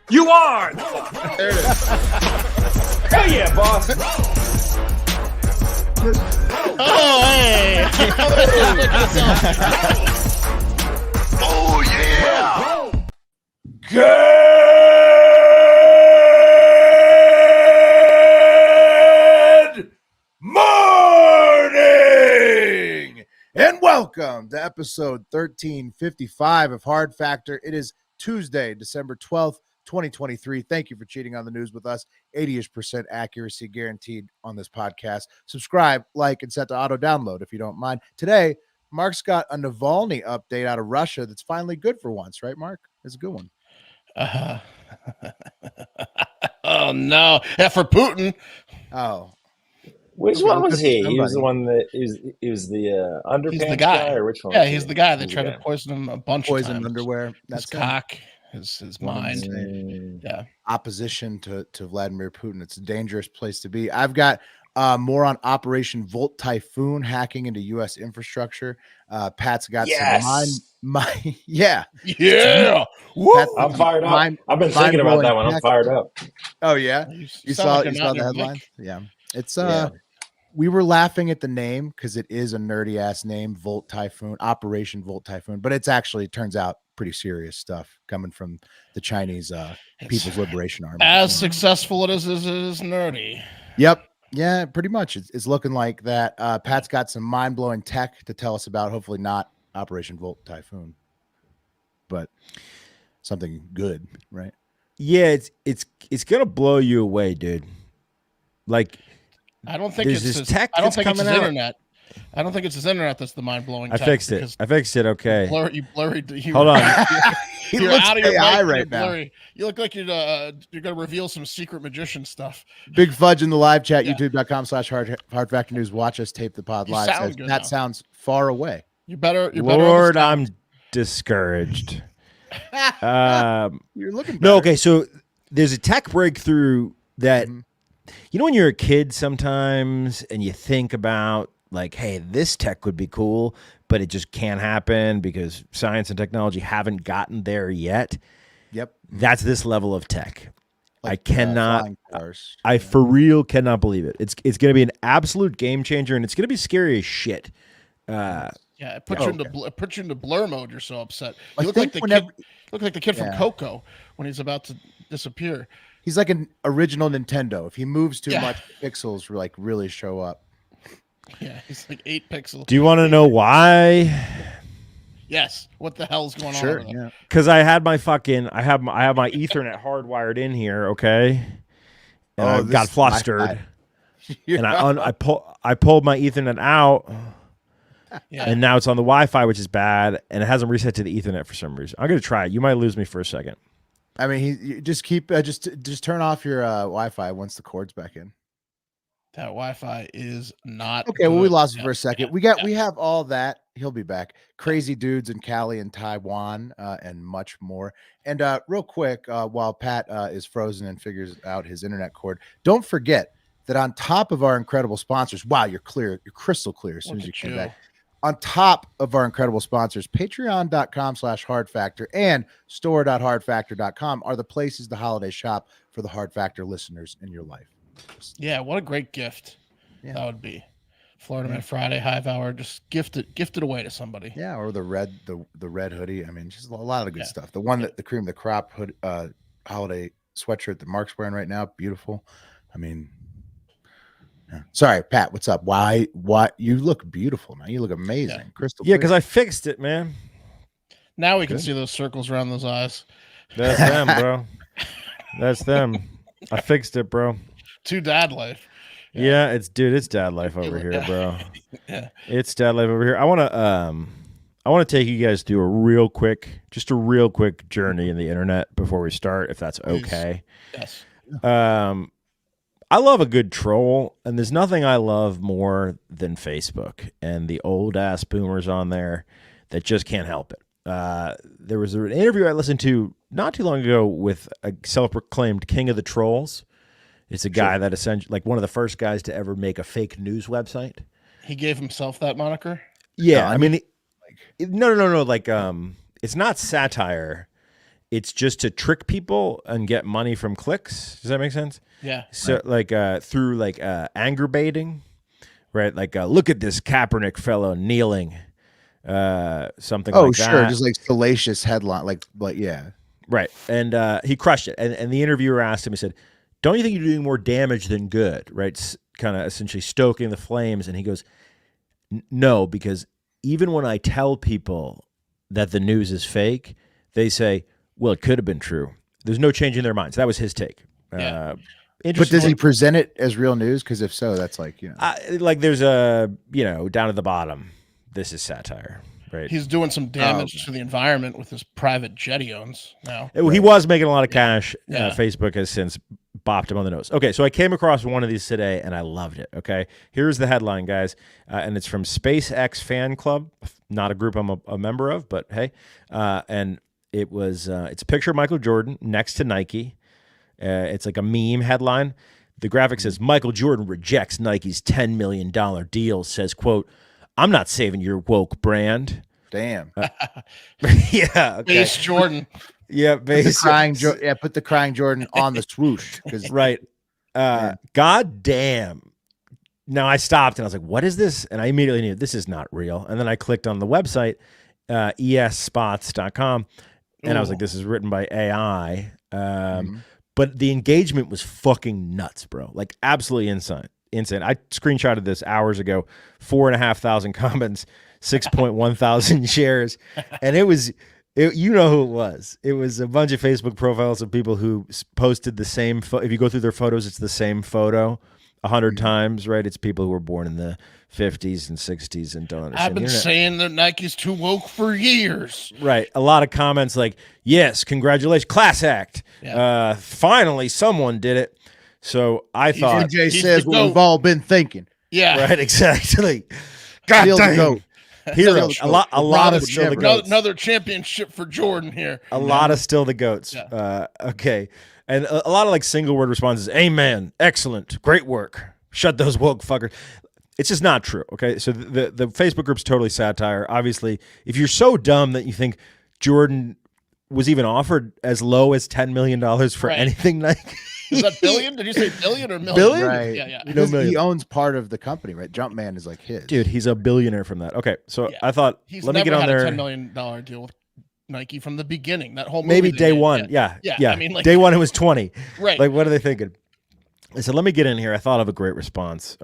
You are! There it is. Hell yeah, boss! Oh, hey! Oh, yeah! Good morning! And welcome to episode 1355 of Hard Factor. It is Tuesday, December 12th, 2023. Thank you for cheating on the news with us. 80% accuracy guaranteed on this podcast. Subscribe, like, and set to auto download if you don't mind. Today, Mark's got a Navalny update out of Russia that's finally good for once, right, Mark? It's a good one. Oh no! Yeah, for Putin. Oh, Which Okay, one well, was good for he? He was the somebody. one that he was the underpants He's the guy. or which one? Yeah, was he's he? the guy that He's tried the to guy. poison him a bunch poison of times. underwear. His That's him. cock, his One of mind. them say. Yeah. Opposition to Vladimir Putin. It's a dangerous place to be. I've got more on Operation Volt Typhoon hacking into U.S. infrastructure. Pat's got some Yeah. Pat's I'm fired up. mind- I've been thinking about that one. I'm tech. fired up. Oh yeah, You you sound saw like you you're saw not the in your headline. mic. Yeah, it's Yeah. we were laughing at the name because it is a nerdy ass name, Volt Typhoon, Operation Volt Typhoon, but it's actually, it turns out, pretty serious stuff coming from the Chinese People's Liberation Army. As successful it is nerdy. Yep. Yeah, pretty much. It's looking like that. Pat's got some mind-blowing tech to tell us about. Hopefully not Operation Volt Typhoon, but something good, right? Yeah, it's gonna blow you away, dude. Like, I don't think There's it's this his, tech I don't that's think it's his coming out. internet. I don't think it's his internet that's the mind-blowing I tech, fixed it. because I fixed it. Okay. You Hold on. He You're looks out of your AI mic, right you're now. blurry. You look like you're gonna reveal some secret magician stuff. Big Fudge in the live chat, Yeah. youtube.com/hard factor news. Watch us tape the pod You live. sound Says, good that now. sounds far away. You're better on the Lord, sound. I'm discouraged. You're looking No, better. okay. So there's a tech breakthrough that Mhm. you know when you're a kid sometimes and you think about like, hey, this tech would be cool, but it just can't happen because science and technology haven't gotten there yet. Yep. That's this level of tech. I Like, cannot. flying cars. I for real cannot believe it. It's going to be an absolute game changer, and it's going to be scary as shit. Yeah, it puts Oh, you into it puts you into blur mode. You're so upset. I You look like think the whenever- kid. Look like the kid from Yeah. Coco when he's about to disappear. He's like an original Nintendo. If he moves too Yeah. much, pixels like really show up. Yeah, he's like 8 pixels. Do you want to know why? Yes. What the hell's going on? Sure. over there? Yeah. Because I have my Ethernet hardwired in here, okay, and I this got is flustered, Wi-Fi. and I pulled my Ethernet out, Yeah. and now it's on the Wi-Fi, which is bad, and it hasn't reset to the Ethernet for some reason. I'm gonna try it. You might lose me for a second. I mean, you just keep just turn off your Wi-Fi once the cord's back in. That Wi-Fi is not Okay, well, we good. lost it Yeah, for a second. yeah, We have all that. He'll be back. Crazy dudes in Cali and Taiwan, and much more. And real quick, while Pat is frozen and figures out his internet cord, don't forget that on top of our incredible sponsors, wow, you're clear, you're crystal clear as soon Look as you at came you. back. On top of our incredible sponsors, patreon.com/hardfactor and store.hardfactor.com are the places the holiday shop for the Hard Factor listeners in your life. Yeah, what a great gift Yeah. that would be. Florida Man Friday, Hive Hour, just gift it away to somebody. Yeah, or the red hoodie. I mean, just a lot of good Yeah. stuff. The one that the cream of the crop hood holiday sweatshirt that Mark's wearing right now, beautiful. I mean, yeah. Sorry, Pat, what's up? Why you look beautiful, man. You look amazing. Yeah. Crystal Yeah, clear. because I fixed it, man. Now we can Good. see those circles around those eyes. That's them, bro. That's them. I fixed it, bro. To dad life. Yeah, it's dad life over here, bro. Yeah. It's dad life over here. I want to take you guys through a real quick journey in the internet before we start, if that's Please. okay. Yes. I love a good troll, and there's nothing I love more than Facebook and the old ass boomers on there that just can't help it. There was an interview I listened to not too long ago with a self-proclaimed king of the trolls. It's a guy that essentially, like one of the first guys to ever make a fake news website. He gave himself that moniker. Yeah, No, I mean, no. Like, it's not satire. it's just to trick people and get money from clicks. Does that make sense? Yeah. So like through like anger baiting, right? Like look at this Kaepernick fellow kneeling, something like that. Oh, sure, just like salacious headline, like yeah. Right. And he crushed it. And the interviewer asked him, he said, don't you think you're doing more damage than good? Right. Kind of essentially stoking the flames. And he goes, no, because even when I tell people that the news is fake, they say, well, it could have been true. There's no change in their minds. That was his take. Yeah. But does he present it as real news? Because if so, that's like, like there's a, down at the bottom, this is satire. Right. He's doing some damage to the environment with his private jet he owns now. He was making a lot of cash. Yeah. Facebook has since bopped him on the nose. Okay, so I came across one of these today, and I loved it. Okay, here's the headline, guys, and it's from SpaceX Fan Club, not a group I'm a member of, but hey, and it's a picture of Michael Jordan next to Nike. It's like a meme headline. The graphic says, Michael Jordan rejects Nike's $10 million deal, says, quote, I'm not saving your woke brand. Damn. Yeah. Okay. Base Jordan. Yeah. Base. Put the crying Jordan on the swoosh. Right. God damn. Now I stopped and I was like, what is this? And I immediately knew this is not real. And then I clicked on the website, esspots.com. And I was like, this is written by AI. But the engagement was fucking nuts, bro. Like absolutely insane. I screenshotted this hours ago. 4,500 comments, 6.1 thousand shares, and it was you know who it was. It was a bunch of Facebook profiles of people who posted the same. If you go through their photos, it's the same photo 100 times, right? It's people who were born in the 50s and 60s and don't understand. I've been saying that Nike's too woke for years. Right. A lot of comments like, "Yes, congratulations, class act. Yeah. Finally, someone did it." So I thought MJ says what we've all been thinking. Yeah. Right, exactly. God damn. Hero. A lot of still the goats. Another championship for Jordan here. A lot of still the goats. Yeah. Okay. And a lot of like single word responses. Amen. Excellent. Great work. Shut those woke fuckers. It's just not true. Okay. So the Facebook group's totally satire. Obviously, if you're so dumb that you think Jordan was even offered as low as $10 million for anything like is that billion? Did you say billion or million? Billion? Right. Yeah. Because he owns part of the company, right? Jumpman is like his. Dude, he's a billionaire from that. Okay, so I thought, he's let me never get on had there. a $10 million deal with Nike from the beginning. That whole Maybe movie day one. Yeah. I mean, like, day one, it was 20. Right. Like, what are they thinking? I said, let me get in here. I thought of a great response.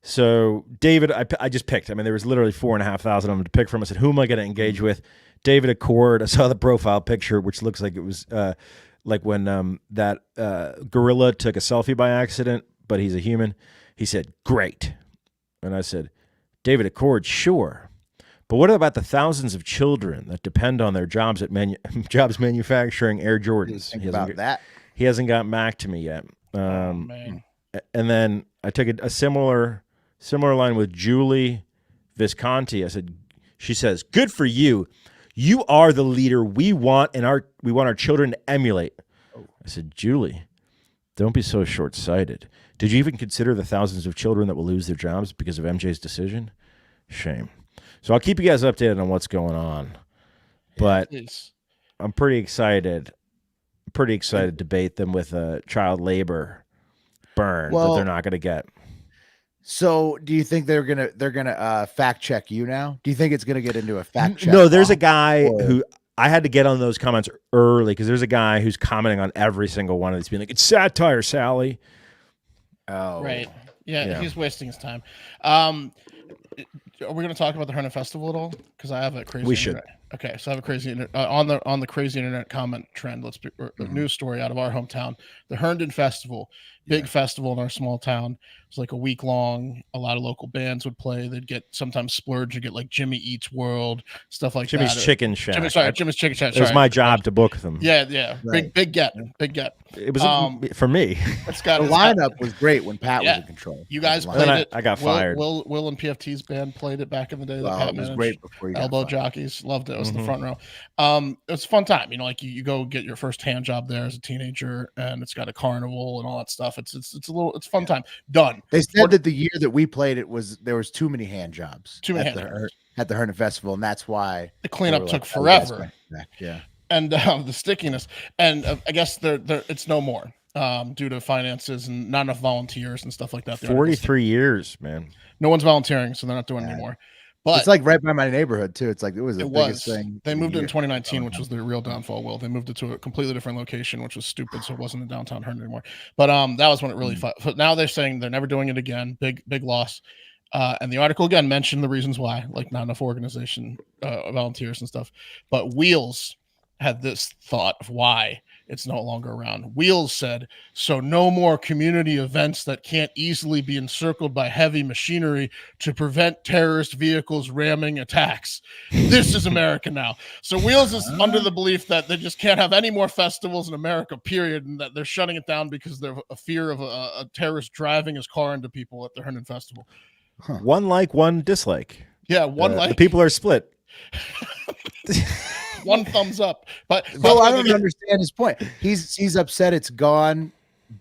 So David, I just picked. I mean, there was literally 4,500 of them to pick from. I said, who am I going to engage with? David Accord. I saw the profile picture, which looks like it was like when that gorilla took a selfie by accident, but he's a human. He said, great. And I said, David Accord, sure. But what about the thousands of children that depend on their jobs at jobs manufacturing Air Jordans? He hasn't gotten back to me yet. Man. And then I took a similar line with Julie Visconti. I said, she says, good for you. You are the leader we want, and we want our children to emulate. I said, Julie, don't be so short-sighted. Did you even consider the thousands of children that will lose their jobs because of MJ's decision? Shame. So I'll keep you guys updated on what's going on. But I'm pretty excited. To bait them with a child labor burn that they're not going to get. So, do you think they're gonna fact check you now? Do you think it's gonna get into a fact check? No, there's a guy who I had to get on those comments early because there's a guy who's commenting on every single one of these, being like, "It's satire, Sally." Oh, right. Yeah, he's wasting his time. Are we going to talk about the Herndon Festival at all? Because I have a crazy. We should. Okay, so I have a crazy on the crazy internet comment trend. A news story out of our hometown. The Herndon Festival, big festival in our small town. It's like a week long. A lot of local bands would play. They'd get sometimes splurge and get like Jimmy Eats World, stuff like Jimmy's that. Chicken Shack. Jimmy's Chicken Shack. It was my job to book them. Yeah. Right. Big get. It was for me. The lineup was great when Pat was in control. You guys played it. I got fired. Will and PFT's band played it back in the day. It was great before you Elbow Jockeys loved it. It was the front row. It's a fun time. Like you go get your first hand job there as a teenager, and it's got a carnival and all that stuff. It's a fun time. Done. They said that the year that we played it there was too many hand jobs. Too many hand jobs at the Herndon Festival, and that's why the cleanup took forever. Yeah. and the stickiness, and I guess it's no more due to finances and not enough volunteers and stuff like that. 43 years, man. No one's volunteering, so they're not doing it anymore. But it's like right by my neighborhood too. It's like it was the it biggest was. thing. They moved it in year. 2019, which was the real downfall. Will they moved it to a completely different location, which was stupid, so it wasn't in downtown Herndon anymore. But that was when it really. But now they're saying they're never doing it again. Big loss. And the article again mentioned the reasons why, like not enough organization, volunteers and stuff. But Wheels had this thought of why it's no longer around. Wheels said, so no more community events that can't easily be encircled by heavy machinery to prevent terrorist vehicles ramming attacks. This is America now. So Wheels is under the belief that they just can't have any more festivals in America, period, and that they're shutting it down because they're a fear of a terrorist driving his car into people at the Herndon Festival. Huh. One like, one dislike. Yeah, one like. The people are split. One thumbs up. But I don't understand his point. He's upset it's gone,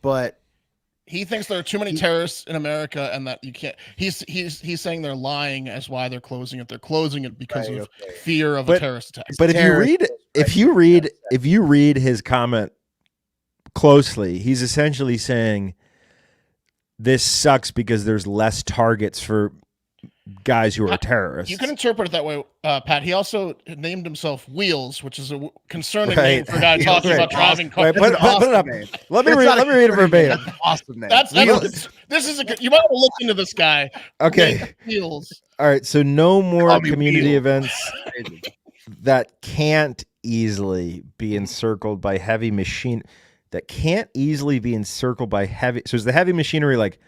but he thinks there are too many terrorists in America and that you can't. He's saying they're lying as why they're closing it. They're closing it because of fear of a terrorist attack. But if you read his comment closely, he's essentially saying this sucks because there's less targets for guys who are terrorists. You can interpret it that way, Pat. He also named himself Wheels, which is a concerning name for a guy talking about driving cars. Put it up. Let me read it verbatim. Awesome name. This is you might want to look into this guy. Okay. Wheels. All right. So no more community events that can't easily be encircled by heavy machine. That can't easily be encircled by heavy. So is the heavy machinery like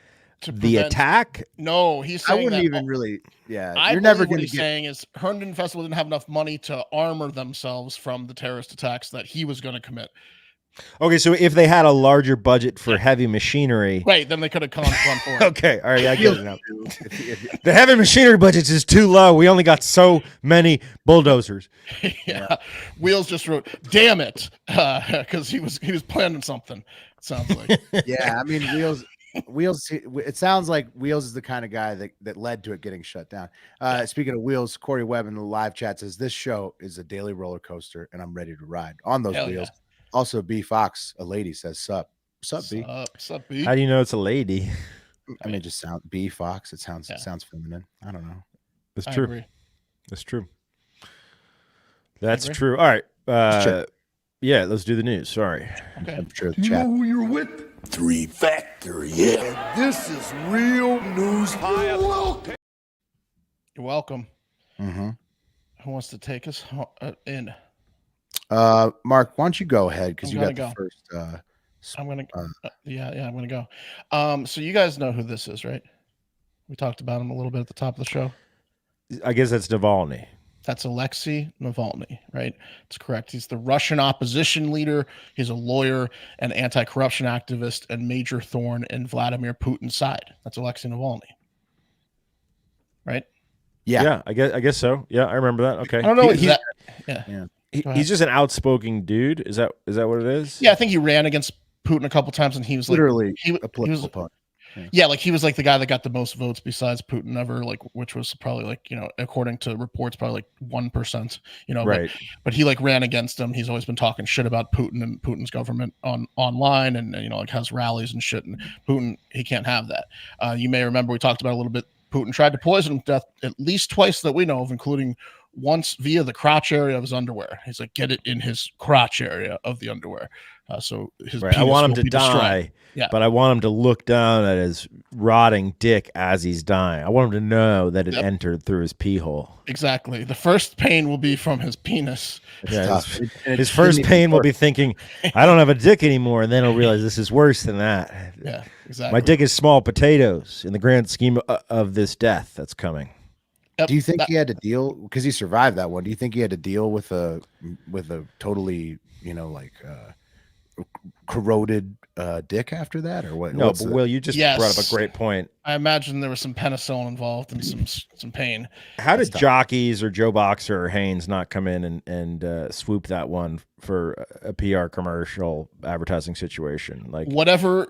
the attack? No, he's saying I wouldn't that, even really. Yeah, you're never going to get. Saying is Herndon Festival didn't have enough money to armor themselves from the terrorist attacks that he was going to commit. Okay, so if they had a larger budget for heavy machinery, right, then they could have gone for it. Okay, all right, I get it now. The heavy machinery budget is too low. We only got so many bulldozers. Yeah. Wheels just wrote, "Damn it," because he was planning something. It sounds like. Yeah, I mean Wheels. It sounds like Wheels is the kind of guy that led to it getting shut down. Speaking of Wheels, Corey Webb in the live chat says this show is a daily roller coaster, and I'm ready to ride on those wheels. Yeah. Also, B Fox, a lady, says sup B. Sup B. How do you know it's a lady? I mean, just sound B Fox. It sounds feminine. I don't know. That's true. Agree. That's true. That's true. All right. Yeah, let's do the news. Sorry. Okay. I'm sure the you chat. know who you're with? 3 Factor, yeah. And this is real news. You're welcome. Mm-hmm. Who wants to take us in? Mark, why don't you go ahead because you got the first. I'm gonna. I'm gonna go. So you guys know who this is, right? We talked about him a little bit at the top of the show. I guess that's Navalny. That's Alexey Navalny, right? It's correct. He's the Russian opposition leader. He's a lawyer and anti-corruption activist and major thorn in Vladimir Putin's side. That's Alexey Navalny, right? Yeah. I guess so. Yeah, I remember that. Okay. I don't know. He's just an outspoken dude. Is that what it is? Yeah, I think he ran against Putin a couple times, and he was literally a political opponent. Yeah, like he was like the guy that got the most votes besides Putin ever, like which was probably like, according to reports, probably like 1%, right. But he like ran against him. He's always been talking shit about Putin and Putin's government online and like has rallies and shit. And Putin, he can't have that. You may remember we talked about a little bit. Putin tried to poison him to death at least twice that we know of, including once via the crotch area of his underwear. He's like, get it in his crotch area of the underwear. So his I want him to die, but I want him to look down at his rotting dick as he's dying. I want him to know that it entered through his pee hole. Exactly. The first pain will be from his penis. Yeah, his first pain will be thinking, I don't have a dick anymore, and then he'll realize this is worse than that. Yeah, exactly. My dick is small potatoes in the grand scheme of this death that's coming. Do you think he had to deal, because he survived that one? Do you think he had to deal with a totally, corroded dick after that, or what? No, what's but the- Will, you just brought up a great point. I imagine there was some penicillin involved and some pain. How did jockeys or Joe Boxer or Haynes not come in and swoop that one for a PR commercial advertising situation? Like whatever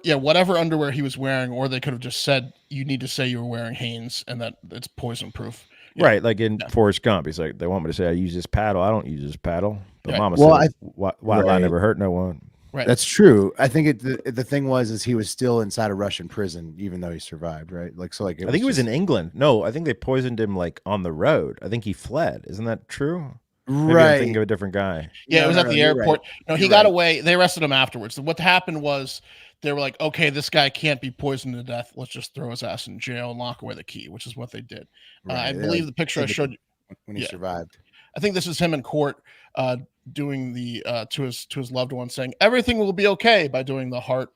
underwear he was wearing, or they could have just said you need to say you were wearing Hanes and that it's poison proof. Right, like in Forrest Gump, he's like, they want me to say I use this paddle. I don't use this paddle. But Right. Mama Well, said, why I never hurt no one. Right. That's true. I think the thing was he was still inside a Russian prison, even though he survived. Right, like so. Like I think he was in England. No, I think they poisoned him like on the road. I think he fled. Isn't that true? Maybe I'm right. thinking of a different guy. Yeah, it was at the airport. Right. No, he got away. They arrested him afterwards. What happened was they were like, okay, this guy can't be poisoned to death. Let's just throw his ass in jail and lock away the key, which is what they did. I believe the picture I showed you when he survived. I think this is him in court doing the to his loved one, saying everything will be okay by doing the heart,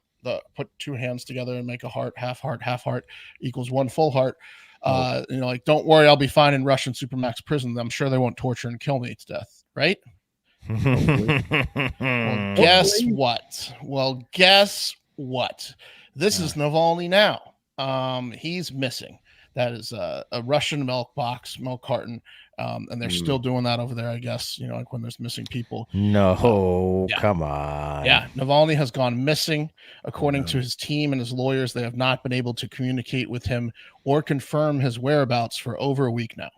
put two hands together and make a heart equals one full heart. Like, don't worry, I'll be fine in Russian supermax prison. I'm sure they won't torture and kill me to death, right? Well, guess what? This is Navalny now. He's missing. That is a Russian milk carton. And they're still doing that over there, I guess, like when there's missing people. No, come on. Yeah, Navalny has gone missing. According to his team and his lawyers, they have not been able to communicate with him or confirm his whereabouts for over a week now.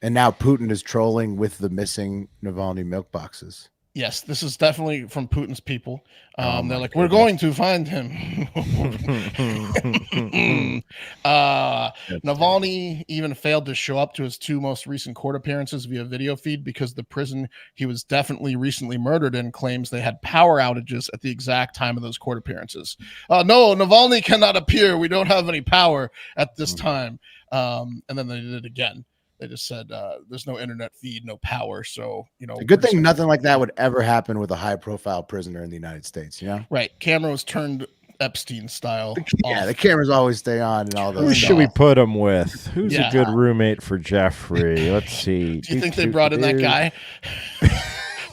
And now Putin is trolling with the missing Navalny milk boxes. Yes, this is definitely from Putin's people. They're like, we're going to find him. Navalny even failed to show up to his two most recent court appearances via video feed because the prison he was definitely recently murdered in claims they had power outages at the exact time of those court appearances. No, Navalny cannot appear. We don't have any power at this time. And then they did it again. They just said there's no internet feed, no power. So, a good thing nothing like that would ever happen with a high profile prisoner in the United States. Right. Camera was turned Epstein style. Yeah. The cameras always stay on and all those. Who should we put him with? Who's a good roommate for Jeffrey? Let's see. Do you think they brought in that guy?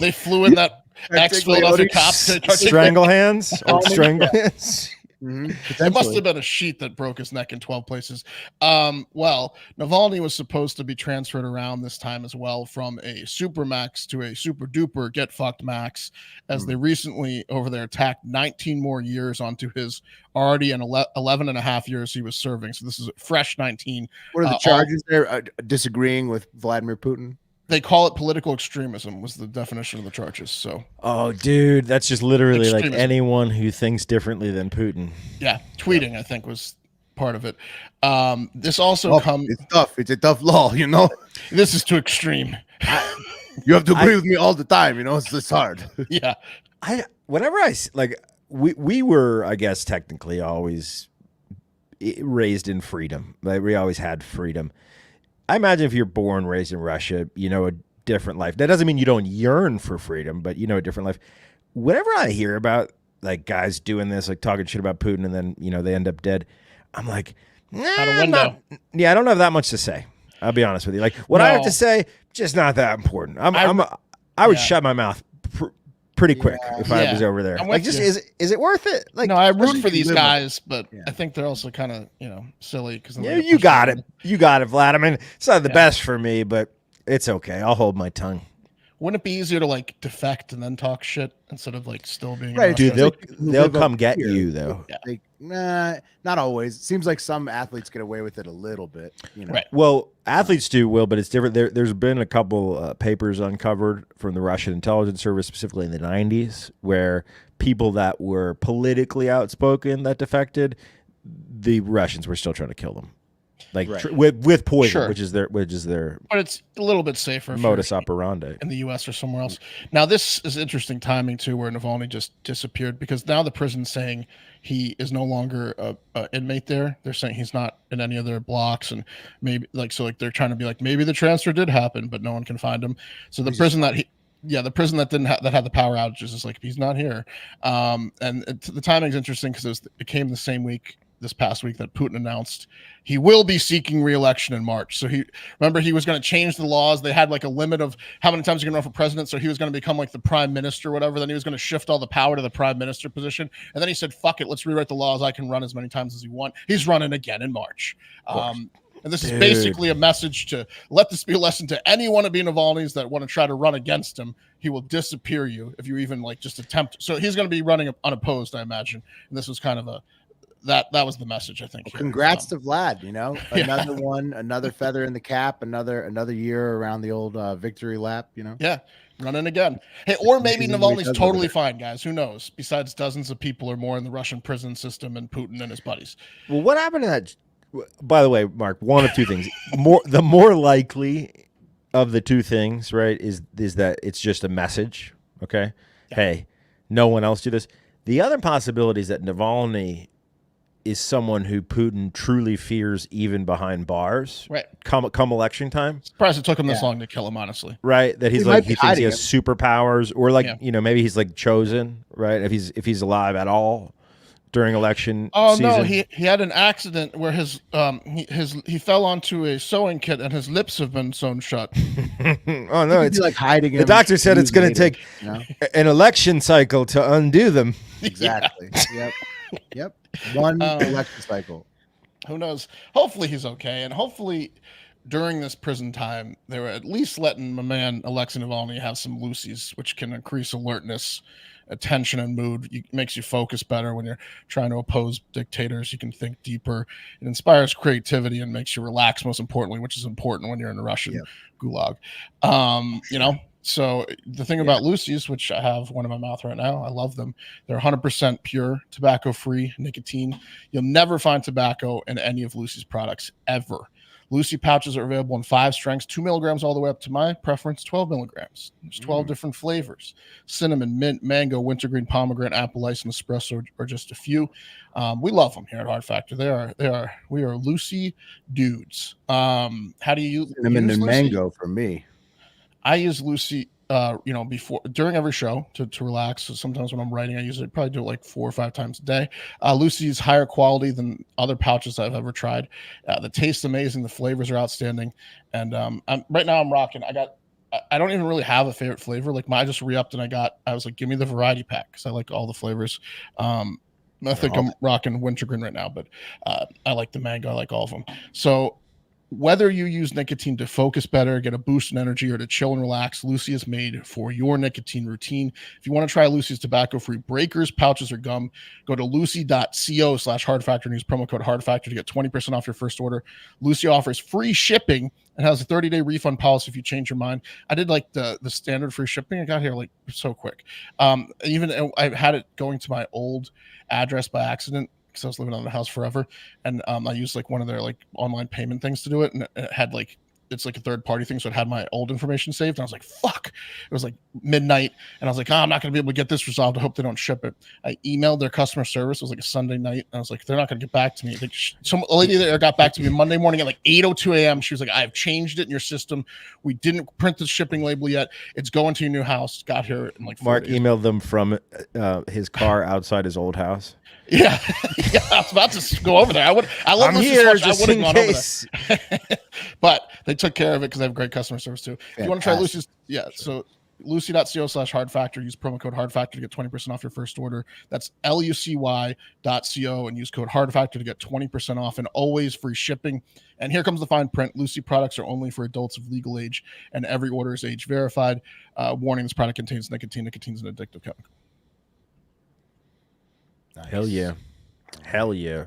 They flew in that ex-Philadelphia cop to strangle hands? Strangle hands? It must have been a sheet that broke his neck in 12 places. Well, Navalny was supposed to be transferred around this time as well from a super max to a super duper get fucked max, as they recently over there tacked 19 more years onto his already 11 and a half years he was serving. So this is a fresh 19. What are the charges there? Disagreeing with Vladimir Putin? They call it political extremism was the definition of the charges. So, oh, dude, that's just literally like anyone who thinks differently than Putin. Yeah, tweeting I think was part of it. This also comes. It's tough. It's a tough law, This is too extreme. You have to agree with me all the time. It's hard. Yeah. Whenever we were, I guess, technically always raised in freedom. Like we always had freedom. I imagine if you're born, raised in Russia, a different life. That doesn't mean you don't yearn for freedom, but a different life. Whenever I hear about like guys doing this, like talking shit about Putin, and then they end up dead, I'm like, out a window. I don't have that much to say. I'll be honest with you. Like what I have to say, just not that important. I would shut my mouth pretty quick if I was over there. Like, just is it worth it? Like, no, I root for these guys, but I think they're also kind of silly because you got it, Vlad. I mean, it's not the best for me, but it's okay. I'll hold my tongue. Wouldn't it be easier to like defect and then talk shit instead of like still being right? Dude, they'll come get you though. Yeah. Not always. It seems like some athletes get away with it a little bit. Right. Well, athletes do, Will, but it's different. There's been a couple papers uncovered from the Russian intelligence service, specifically in the 90s, where people that were politically outspoken that defected, the Russians were still trying to kill them. Like with poison, which is their but it's a little bit safer modus operandi in the U.S. or somewhere else. Now this is interesting timing too, where Navalny just disappeared because now the prison's saying he is no longer a inmate there. They're saying he's not in any of their blocks, and maybe they're trying to be like maybe the transfer did happen, but no one can find him. So the prison that the prison that that had the power outages is like he's not here. And the timing's interesting because it came the same week this past week that Putin announced he will be seeking re-election in March. So he was going to change the laws. They had like a limit of how many times you can run for president. So he was going to become like the prime minister or whatever. Then he was going to shift all the power to the prime minister position. And then he said, fuck it, let's rewrite the laws. I can run as many times as you want. He's running again in March. And this is basically a message to let this be a lesson to any one of the Navalny's that want to try to run against him. He will disappear you if you even like just attempt. So he's going to be running unopposed, I imagine. And this was kind of that was the message, I think. Well, congrats to Vlad, another one, another feather in the cap, another year around the old victory lap, Yeah, running again. Hey, or maybe Navalny's totally fine, guys. Who knows? Besides dozens of people or more in the Russian prison system and Putin and his buddies. Well, what happened to that? By the way, Mark, one of two things. The more likely of the two things, right, is that it's just a message, okay? Yeah. Hey, no one else do this. The other possibility is that Navalny is someone who Putin truly fears even behind bars. Right. Come election time. Surprised it took him this long to kill him, honestly. Right. That he thinks he has superpowers, or maybe he's like chosen, right? If he's alive at all during election season. No, he had an accident where he fell onto a sewing kit and his lips have been sewn shut. Oh no, it's like hiding. The doctor said it's going to take an election cycle to undo them. Exactly. Yep. One election cycle. Who knows? Hopefully he's okay, and hopefully during this prison time they were at least letting my man Alexey Navalny have some loosies, which can increase alertness, attention, and mood. It makes you focus better when you're trying to oppose dictators. You can think deeper. It inspires creativity and makes you relax, most importantly, which is important when you're in the Russian gulag. So the thing about Lucy's, which I have one in my mouth right now, I love them. They're 100% pure, tobacco-free, nicotine. You'll never find tobacco in any of Lucy's products, ever. Lucy pouches are available in 5 strengths, 2 milligrams all the way up to my preference, 12 milligrams. There's 12 different flavors. Cinnamon, mint, mango, wintergreen, pomegranate, apple ice, and espresso are just a few. We love them here at Hard Factor. We are Lucy dudes. How do you use cinnamon and mango for me? I use Lucy, during every show to relax. So sometimes when I'm writing, I usually probably do it like 4 or 5 times a day. Lucy is higher quality than other pouches I've ever tried. The taste's amazing. The flavors are outstanding. And right now I'm rocking. I don't even really have a favorite flavor. Like I just re-upped and I was like, give me the variety pack because I like all the flavors. I think I'm rocking wintergreen right now, but I like the mango. I like all of them. So whether you use nicotine to focus better, get a boost in energy, or to chill and relax, Lucy is made for your nicotine routine. If you want to try Lucy's tobacco-free breakers, pouches, or gum, go to lucy.co/hardfactor and use promo code hardfactor to get 20% off your first order. Lucy offers free shipping and has a 30-day refund policy if you change your mind. I did like the standard free shipping. I got here like so quick. Even I had it going to my old address by accident, because I was living out of the house forever, and I used like one of their like online payment things to do it, and it had like, it's like a third party thing, so it had my old information saved, and I was like, fuck. It was like midnight, and I was like, I'm not gonna be able to get this resolved. I hope they don't ship it. I emailed their customer service. It was like a Sunday night, and I was like, they're not gonna get back to me. Like, a lady there got back to me Monday morning at like 8:02 a.m. She was like, I've changed it in your system. We didn't print the shipping label yet. It's going to your new house. Got here in like 4 Mark days. Emailed them from his car outside his old house. Yeah. I was about to go over there. I love I'm here just in case. But they took care of it because they have great customer service too. If you want to try Lucy's, so lucy.co/hardfactor, use promo code hardfactor to get 20% off your first order. That's lucy.co and use code hardfactor to get 20% off, and always free shipping. And here comes the fine print. Lucy products are only for adults of legal age, and every order is age verified. Warning: this product contains nicotine. Nicotine is an addictive chemical. Nice. Hell yeah.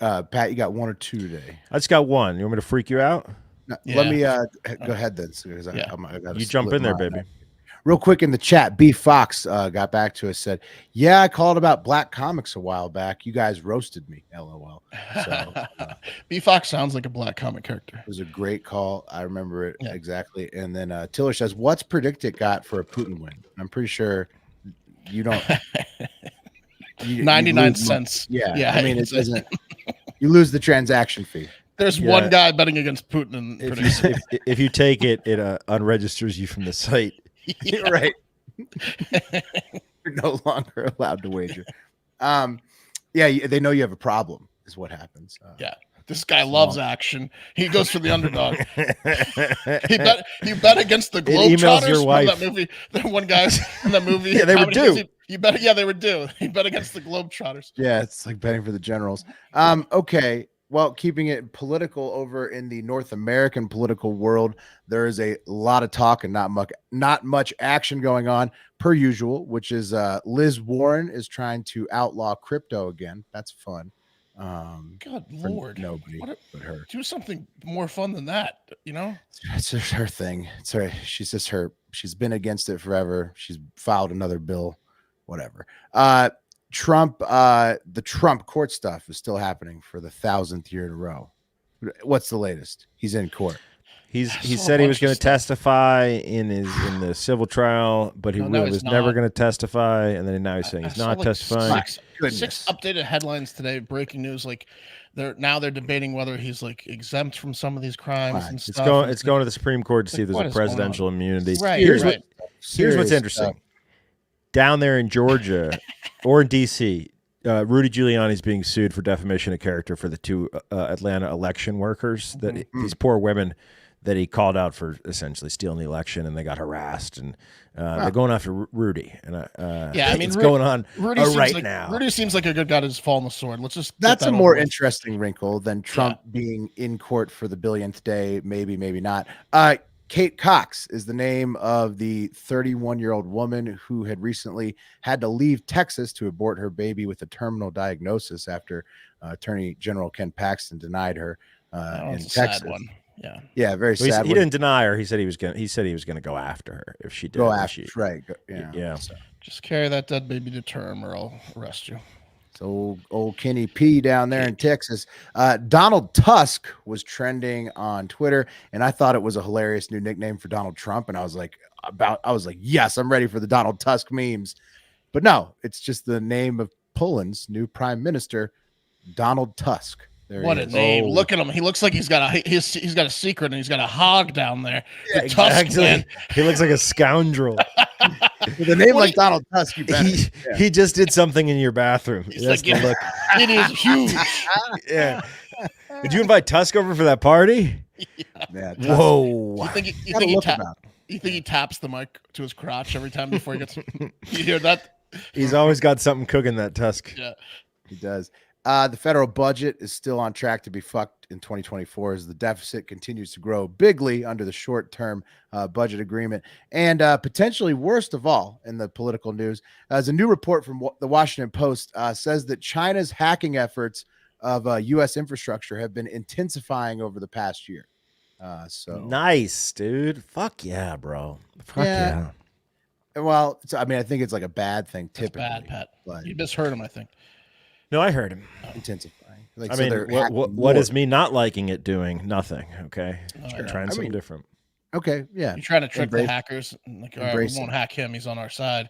Pat, you got 1 or 2 today? I just got 1. You want me to freak you out? No, let me go ahead then. I gotta you jump in there, baby. Real quick in the chat, B Fox got back to us, said, yeah, I called about black comics a while back. You guys roasted me, LOL. So B Fox sounds like a black comic character. It was a great call. I remember it exactly. And then Tiller says, what's Predict got for a Putin win? I'm pretty sure you don't. 99 cents. Yeah. I mean, it doesn't. You lose the transaction fee. There's one guy betting against Putin. If you take it, it unregisters you from the site. Right. You're no longer allowed to wager. Yeah, they know you have a problem is what happens. Yeah. This guy loves action. He goes for the underdog. he bet against the Globetrotters your wife. from that movie. The one guy's in that movie. Yeah, they were due. They were due. He bet against the Globetrotters. Yeah, it's like betting for the Generals. Okay. Well, keeping it political over in the North American political world, there is a lot of talk and not much action going on per usual, which is Liz Warren is trying to outlaw crypto again. That's fun. God Lord, nobody but her. Do something more fun than that, you know? It's just her thing. It's her. She's been against it forever. She's filed another bill, whatever. Trump, the Trump court stuff is still happening for the 1,000th year in a row. What's the latest? He's in court. He said he was going to testify in the civil trial, but he was never going to testify, and then now he's saying he's not testifying. Six updated headlines today, breaking news. Like they're debating whether he's like exempt from some of these crimes and stuff. It's going to the Supreme Court to see if there's a presidential immunity. Right. Here's what's interesting. Down there in Georgia or in D.C., Rudy Giuliani is being sued for defamation of character for the two Atlanta election workers that these poor women that he called out for essentially stealing the election, and they got harassed, and they're going after Rudy. And it's going on right now. Rudy seems like a good guy to just fall on the sword. That's a more interesting wrinkle than Trump being in court for the billionth day. Maybe not. Kate Cox is the name of the 31-year-old woman who had recently had to leave Texas to abort her baby with a terminal diagnosis after Attorney General Ken Paxton denied her in Texas. Sad one. Yeah, very sad. He didn't deny her. He said he was gonna go after her if she did. Go after, right? Yeah. So, just carry that dead baby to term, or I'll arrest you. So old Kenny P down there in Texas. Donald Tusk was trending on Twitter, and I thought it was a hilarious new nickname for Donald Trump. And I was like, yes, I'm ready for the Donald Tusk memes. But no, it's just the name of Poland's new prime minister, Donald Tusk. What a name! Look at him. He looks like he's got a secret, and he's got a hog down there. Yeah, Tusk man. He looks like a scoundrel. With a name like Donald Tusk, he just did something in your bathroom. Like, it is huge. Yeah. Did you invite Tusk over for that party? Yeah. Whoa. You think he taps the mic to his crotch every time before he gets? You hear that? He's always got something cooking, that Tusk. Yeah, he does. The federal budget is still on track to be fucked in 2024 as the deficit continues to grow bigly under the short-term budget agreement. And potentially worst of all in the political news, as a new report from the Washington Post says that China's hacking efforts of U.S. infrastructure have been intensifying over the past year. So nice, dude. Fuck yeah, bro. Fuck yeah. Well, I think it's like a bad thing typically. That's bad, Pat. But you misheard him, I think. No, I heard him. Intensifying. What is me not liking it doing? Nothing. Okay. Trying something different. Okay. Yeah. You're trying to trick the hackers. Like, all right, we won't hack him. He's on our side.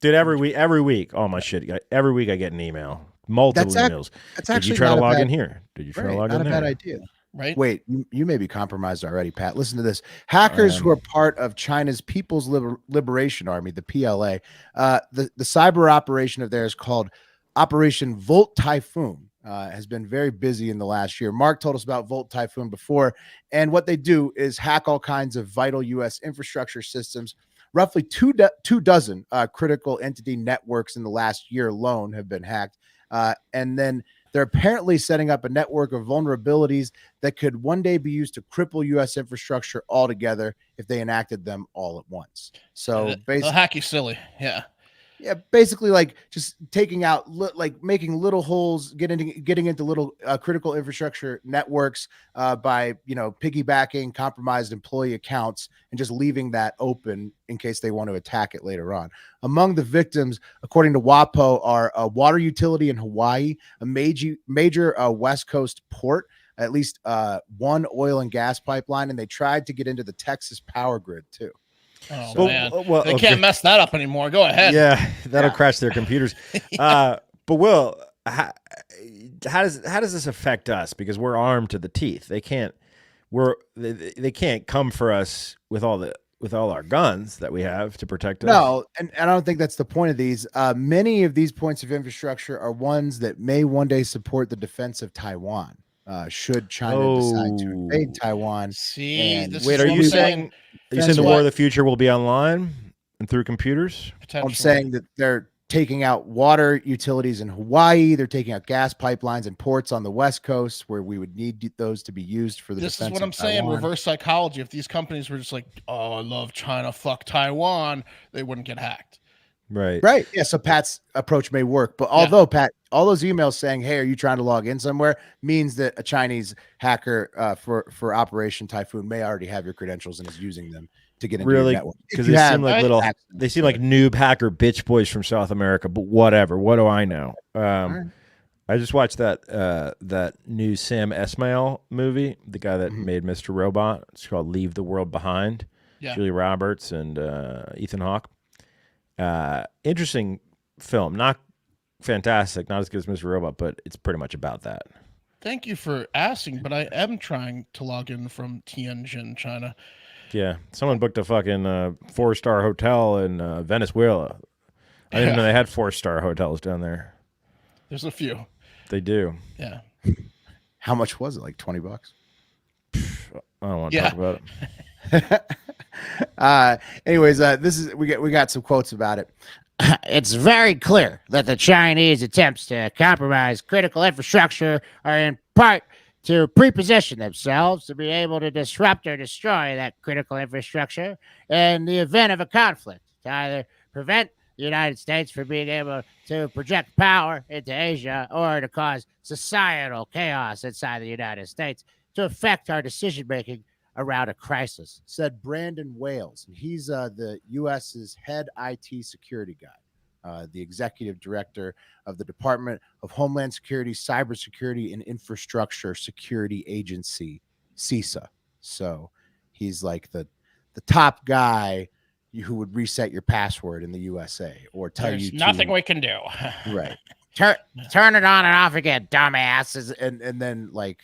Dude, every week, all my shit. Every week I get an email. Multiple emails. Did you try to log in here? Did you try to log in there? Not a bad idea. Right? Wait, you may be compromised already, Pat. Listen to this. Hackers who are part of China's People's Liberation Army, the PLA, the cyber operation of theirs called Operation Volt Typhoon has been very busy in the last year. Mark told us about Volt Typhoon before, and what they do is hack all kinds of vital U.S. infrastructure systems. Roughly two dozen critical entity networks in the last year alone have been hacked, and then they're apparently setting up a network of vulnerabilities that could one day be used to cripple U.S. infrastructure altogether if they enacted them all at once. So basically, they'll hack you silly. Yeah, basically like just taking out, like making little holes, getting into little critical infrastructure networks by, piggybacking compromised employee accounts and just leaving that open in case they want to attack it later on. Among the victims, according to WAPO, are a water utility in Hawaii, a major West Coast port, at least one oil and gas pipeline, and they tried to get into the Texas power grid too. Oh, man. They can't mess that up anymore. Go ahead. Yeah, that'll crash their computers. But Will, how does this affect us? Because we're armed to the teeth. They can't come for us with all with all our guns that we have to protect us. No, and I don't think that's the point of these. Many of these points of infrastructure are ones that may one day support the defense of Taiwan. Should China decide to invade Taiwan? See, and this Wait, is are what you I'm saying the war of the future will be online and through computers? I'm saying that they're taking out water utilities in Hawaii. They're taking out gas pipelines and ports on the West Coast where we would need those to be used for the This defense is what of I'm saying. Taiwan. Reverse psychology. If these companies were just like, oh, I love China, fuck Taiwan, they wouldn't get hacked. Right. Right. Yeah. So Pat's approach may work, but although Pat, all those emails saying, "Hey, are you trying to log in somewhere?" means that a Chinese hacker for Operation Typhoon may already have your credentials and is using them to get into your network. Because they seem like they seem like noob hacker bitch boys from South America. But whatever. What do I know? I just watched that new Sam Esmail movie, the guy that made Mr. Robot. It's called Leave the World Behind. Yeah. Julia Roberts and Ethan Hawke. Interesting film, not fantastic, not as good as Mr. Robot, but it's pretty much about that. Thank you for asking, but I am trying to log in from Tianjin, China. Yeah, someone booked a fucking 4-star hotel in Venezuela. I didn't know they had 4-star hotels down there. There's a few. They do. Yeah. How much was it? Like $20? I don't want to talk about it. Anyways, we got some quotes about it. It's very clear that the Chinese attempts to compromise critical infrastructure are in part to preposition themselves to be able to disrupt or destroy that critical infrastructure in the event of a conflict, to either prevent the United States from being able to project power into Asia or to cause societal chaos inside the United States to affect our decision-making around a crisis, said Brandon Wales. He's the U.S.'s head IT security guy, the executive director of the Department of Homeland Security, Cybersecurity and Infrastructure Security Agency, CISA. So he's like the top guy who would reset your password in the USA or tell There's you nothing we can do. Right. turn it on and off again, dumbasses. And then like,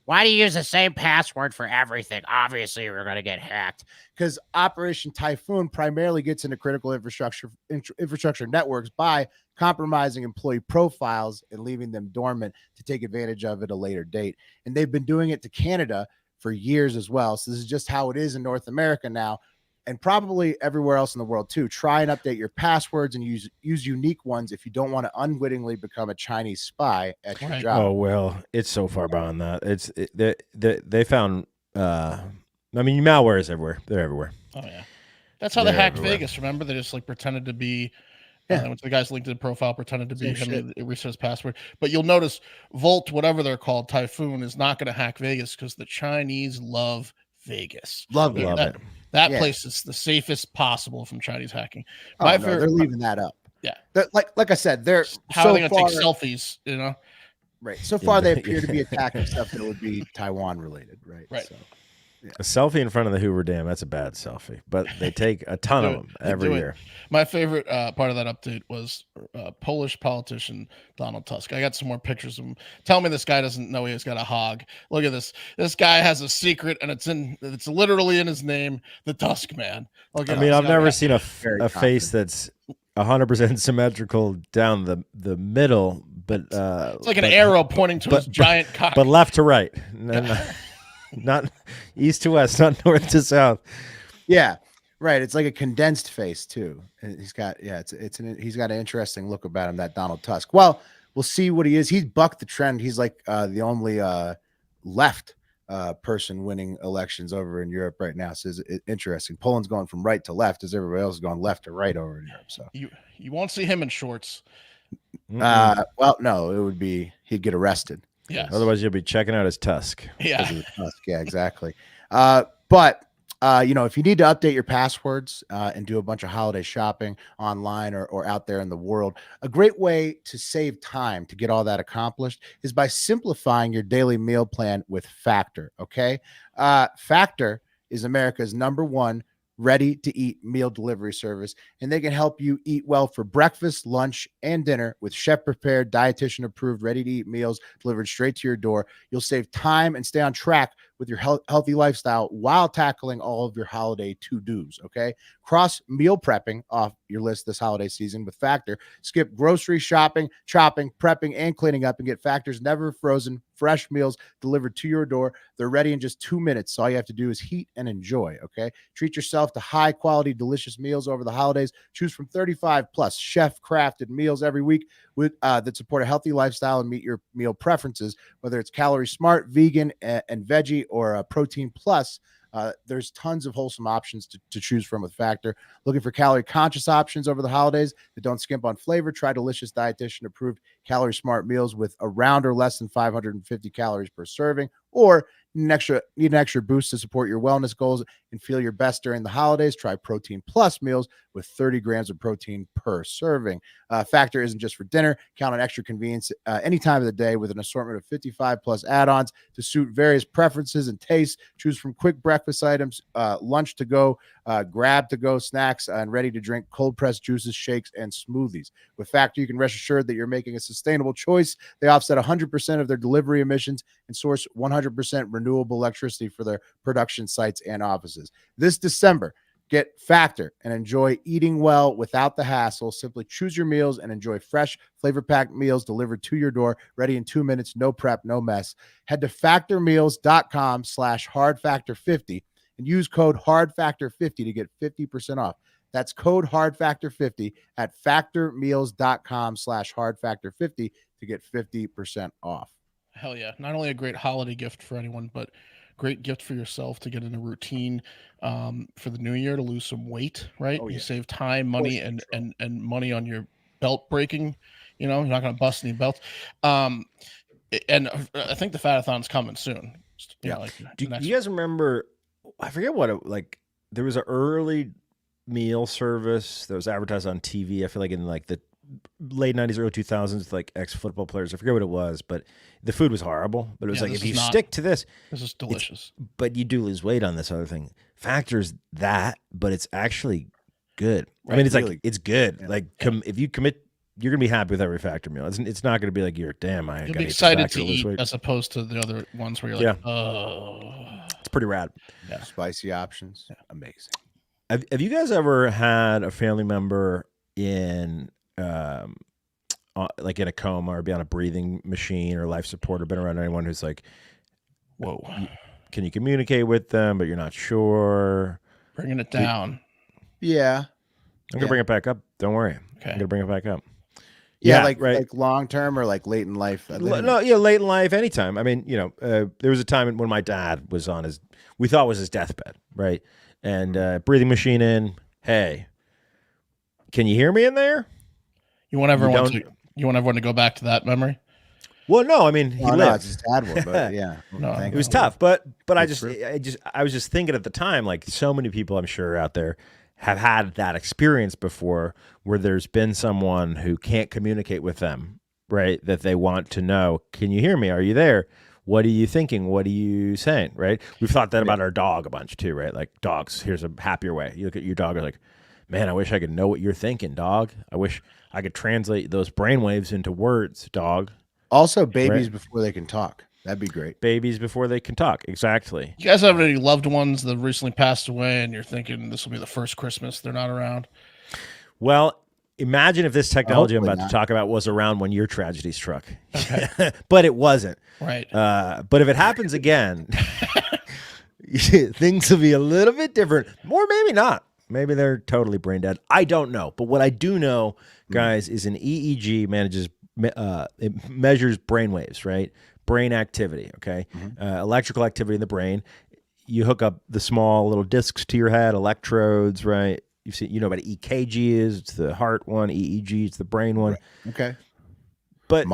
why do you use the same password for everything? Obviously, we're going to get hacked. Because Operation Typhoon primarily gets into critical infrastructure networks by compromising employee profiles and leaving them dormant to take advantage of at a later date. And they've been doing it to Canada for years as well. So this is just how it is in North America now, and probably everywhere else in the world too. Try and update your passwords and use unique ones if you don't want to unwittingly become a Chinese spy at your job. Oh well, it's so far beyond that. They found. I mean, malware is everywhere. They're everywhere. Oh yeah, that's how they hacked Vegas. Remember, they just like pretended to be. Went to the guy's LinkedIn profile, pretended to be him. It reset his password. But you'll notice Volt, whatever they're called, Typhoon, is not going to hack Vegas because the Chinese love Vegas. Love it. That place is the safest possible from Chinese hacking. They're leaving that up. Yeah, like I said, they're how are they going to take selfies? You know, right? So far, they appear to be attacking stuff that would be Taiwan related, right? Right. So, yeah. A selfie in front of the Hoover Dam, that's a bad selfie, but they take a ton of them every year. My favorite part of that update was Polish politician Donald Tusk. I got some more pictures of him. Tell me this guy doesn't know he's got a hog. Look at this. This guy has a secret, and it's literally in his name, the Tusk Man. I've never seen a face that's 100% symmetrical down the middle, but it's like an arrow pointing to his giant cock. But left to right. Not east to west, not north to south. Yeah, right. It's like a condensed face too. He's got he's got an interesting look about him, that Donald Tusk. Well, we'll see what he is. He's bucked the trend. He's like the only left person winning elections over in Europe right now. So it's interesting. Poland's going from right to left as everybody else is going left to right over in Europe. So you won't see him in shorts. Well, no, it would be he'd get arrested. Yeah. Otherwise, you'll be checking out his tusk. Yeah. Yeah, exactly. But if you need to update your passwords and do a bunch of holiday shopping online or out there in the world, a great way to save time to get all that accomplished is by simplifying your daily meal plan with Factor. Okay. Factor is America's #1 ready-to-eat meal delivery service, and they can help you eat well for breakfast, lunch, and dinner with chef-prepared, dietitian-approved, ready-to-eat meals delivered straight to your door. You'll save time and stay on track with your healthy lifestyle while tackling all of your holiday to-dos, okay? Cross meal prepping off your list this holiday season with Factor. Skip grocery shopping, chopping, prepping, and cleaning up and get Factor's never frozen fresh meals delivered to your door. They're ready in just 2 minutes. So all you have to do is heat and enjoy, okay? Treat yourself to high-quality, delicious meals over the holidays. Choose from 35-plus chef-crafted meals every week with that support a healthy lifestyle and meet your meal preferences, whether it's calorie smart, vegan, and veggie, or protein plus. There's tons of wholesome options to choose from with Factor. Looking for calorie conscious options over the holidays that don't skimp on flavor? Try delicious dietitian approved calorie smart meals with around or less than 550 calories per serving, or need an extra boost to support your wellness goals and feel your best during the holidays. Try Protein Plus meals with 30 grams of protein per serving. Factor isn't just for dinner. Count on extra convenience any time of the day with an assortment of 55 plus add-ons to suit various preferences and tastes. Choose from quick breakfast items, lunch to go, grab to go snacks, and ready to drink cold pressed juices, shakes, and smoothies. With Factor, you can rest assured that you're making a sustainable choice. They offset 100% of their delivery emissions and source 100% renewable electricity for their production sites and offices. This December, get Factor and enjoy eating well without the hassle. Simply choose your meals and enjoy fresh, flavor-packed meals delivered to your door, ready in 2 minutes, no prep, no mess. Head to factormeals.com/hardfactor50 and use code hardfactor50 to get 50% off. That's code hardfactor50 at factormeals.com/hardfactor50 to get 50% off. Hell yeah. Not only a great holiday gift for anyone, but great gift for yourself to get in a routine for the new year to lose some weight, right? You save time, money, and money on your belt breaking. You know, you're not going to bust any belts. And I think the Fatathon's coming soon. Do you guys remember? I forget what it like. There was an early meal service that was advertised on TV. I feel like in like the late 90s, early 2000s, like ex-football players. I forget what it was, but the food was horrible. But it was like, if you stick to this is delicious. But you do lose weight on this other thing. Factor's that, but it's actually good. Right. I mean, it's really, like, it's good. Yeah. Like, if you commit, you're going to be happy with every Factor meal. It's not going to be like, you'll be excited to eat as opposed to the other ones where you're like, it's pretty rad. Yeah. Spicy options. Yeah. Amazing. Have you guys ever had a family member in like in a coma or be on a breathing machine or life support, or been around anyone who's like, whoa, can you communicate with them, but you're not sure? Bringing it down. Yeah. I'm going to bring it back up. Don't worry. Okay. I'm going to bring it back up. Yeah, like long-term or like late in life? Late in life, anytime. I mean, there was a time when my dad was on we thought was his deathbed, right? And breathing machine in, hey, can you hear me in there? You want everyone to go back to that memory? Well, no, I mean, he lived. No, it's a sad one, but yeah. It was tough, but I was just thinking at the time, like so many people I'm sure out there have had that experience before where there's been someone who can't communicate with them, right? That they want to know, can you hear me? Are you there? What are you thinking? What are you saying? Right? We've thought that about our dog a bunch too, right? Like dogs, here's a happier way. You look at your dog, you're like, man, I wish I could know what you're thinking, dog. I wish I could translate those brainwaves into words, dog. Also, babies before they can talk. That'd be great. Babies before they can talk. Exactly. You guys have any loved ones that recently passed away and you're thinking this will be the first Christmas they're not around? Well, imagine if this technology I'm about to talk about was around when your tragedy struck. Okay. But it wasn't. Right. But if it happens again, things will be a little bit different. Or maybe not. Maybe they're totally brain dead. I don't know. But what I do know, guys, is an EEG it measures brain waves, right? Brain activity, okay? Electrical activity in the brain. You hook up the small little discs to your head, electrodes, right? You know what an EKG is. It's the heart one. EEG, it's the brain one. Right. Okay. But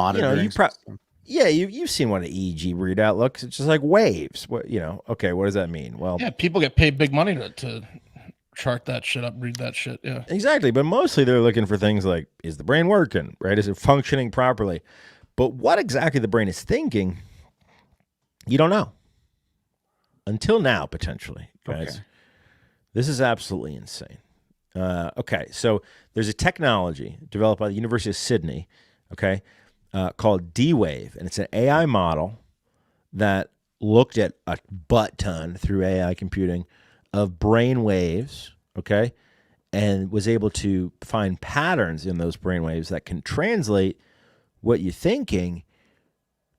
you've seen what an EEG readout looks. It's just like waves. Okay, what does that mean? Well, yeah, people get paid big money to chart that shit up, read that shit. Yeah, exactly. But mostly they're looking for things like, is the brain working, right? Is it functioning properly? But what exactly the brain is thinking, you don't know. Until now, potentially, guys. Okay. This is absolutely insane. Okay, so there's a technology developed by the University of Sydney, okay, called D-Wave, and it's an AI model that looked at a butt ton through AI computing of brain waves, okay, and was able to find patterns in those brain waves that can translate what you're thinking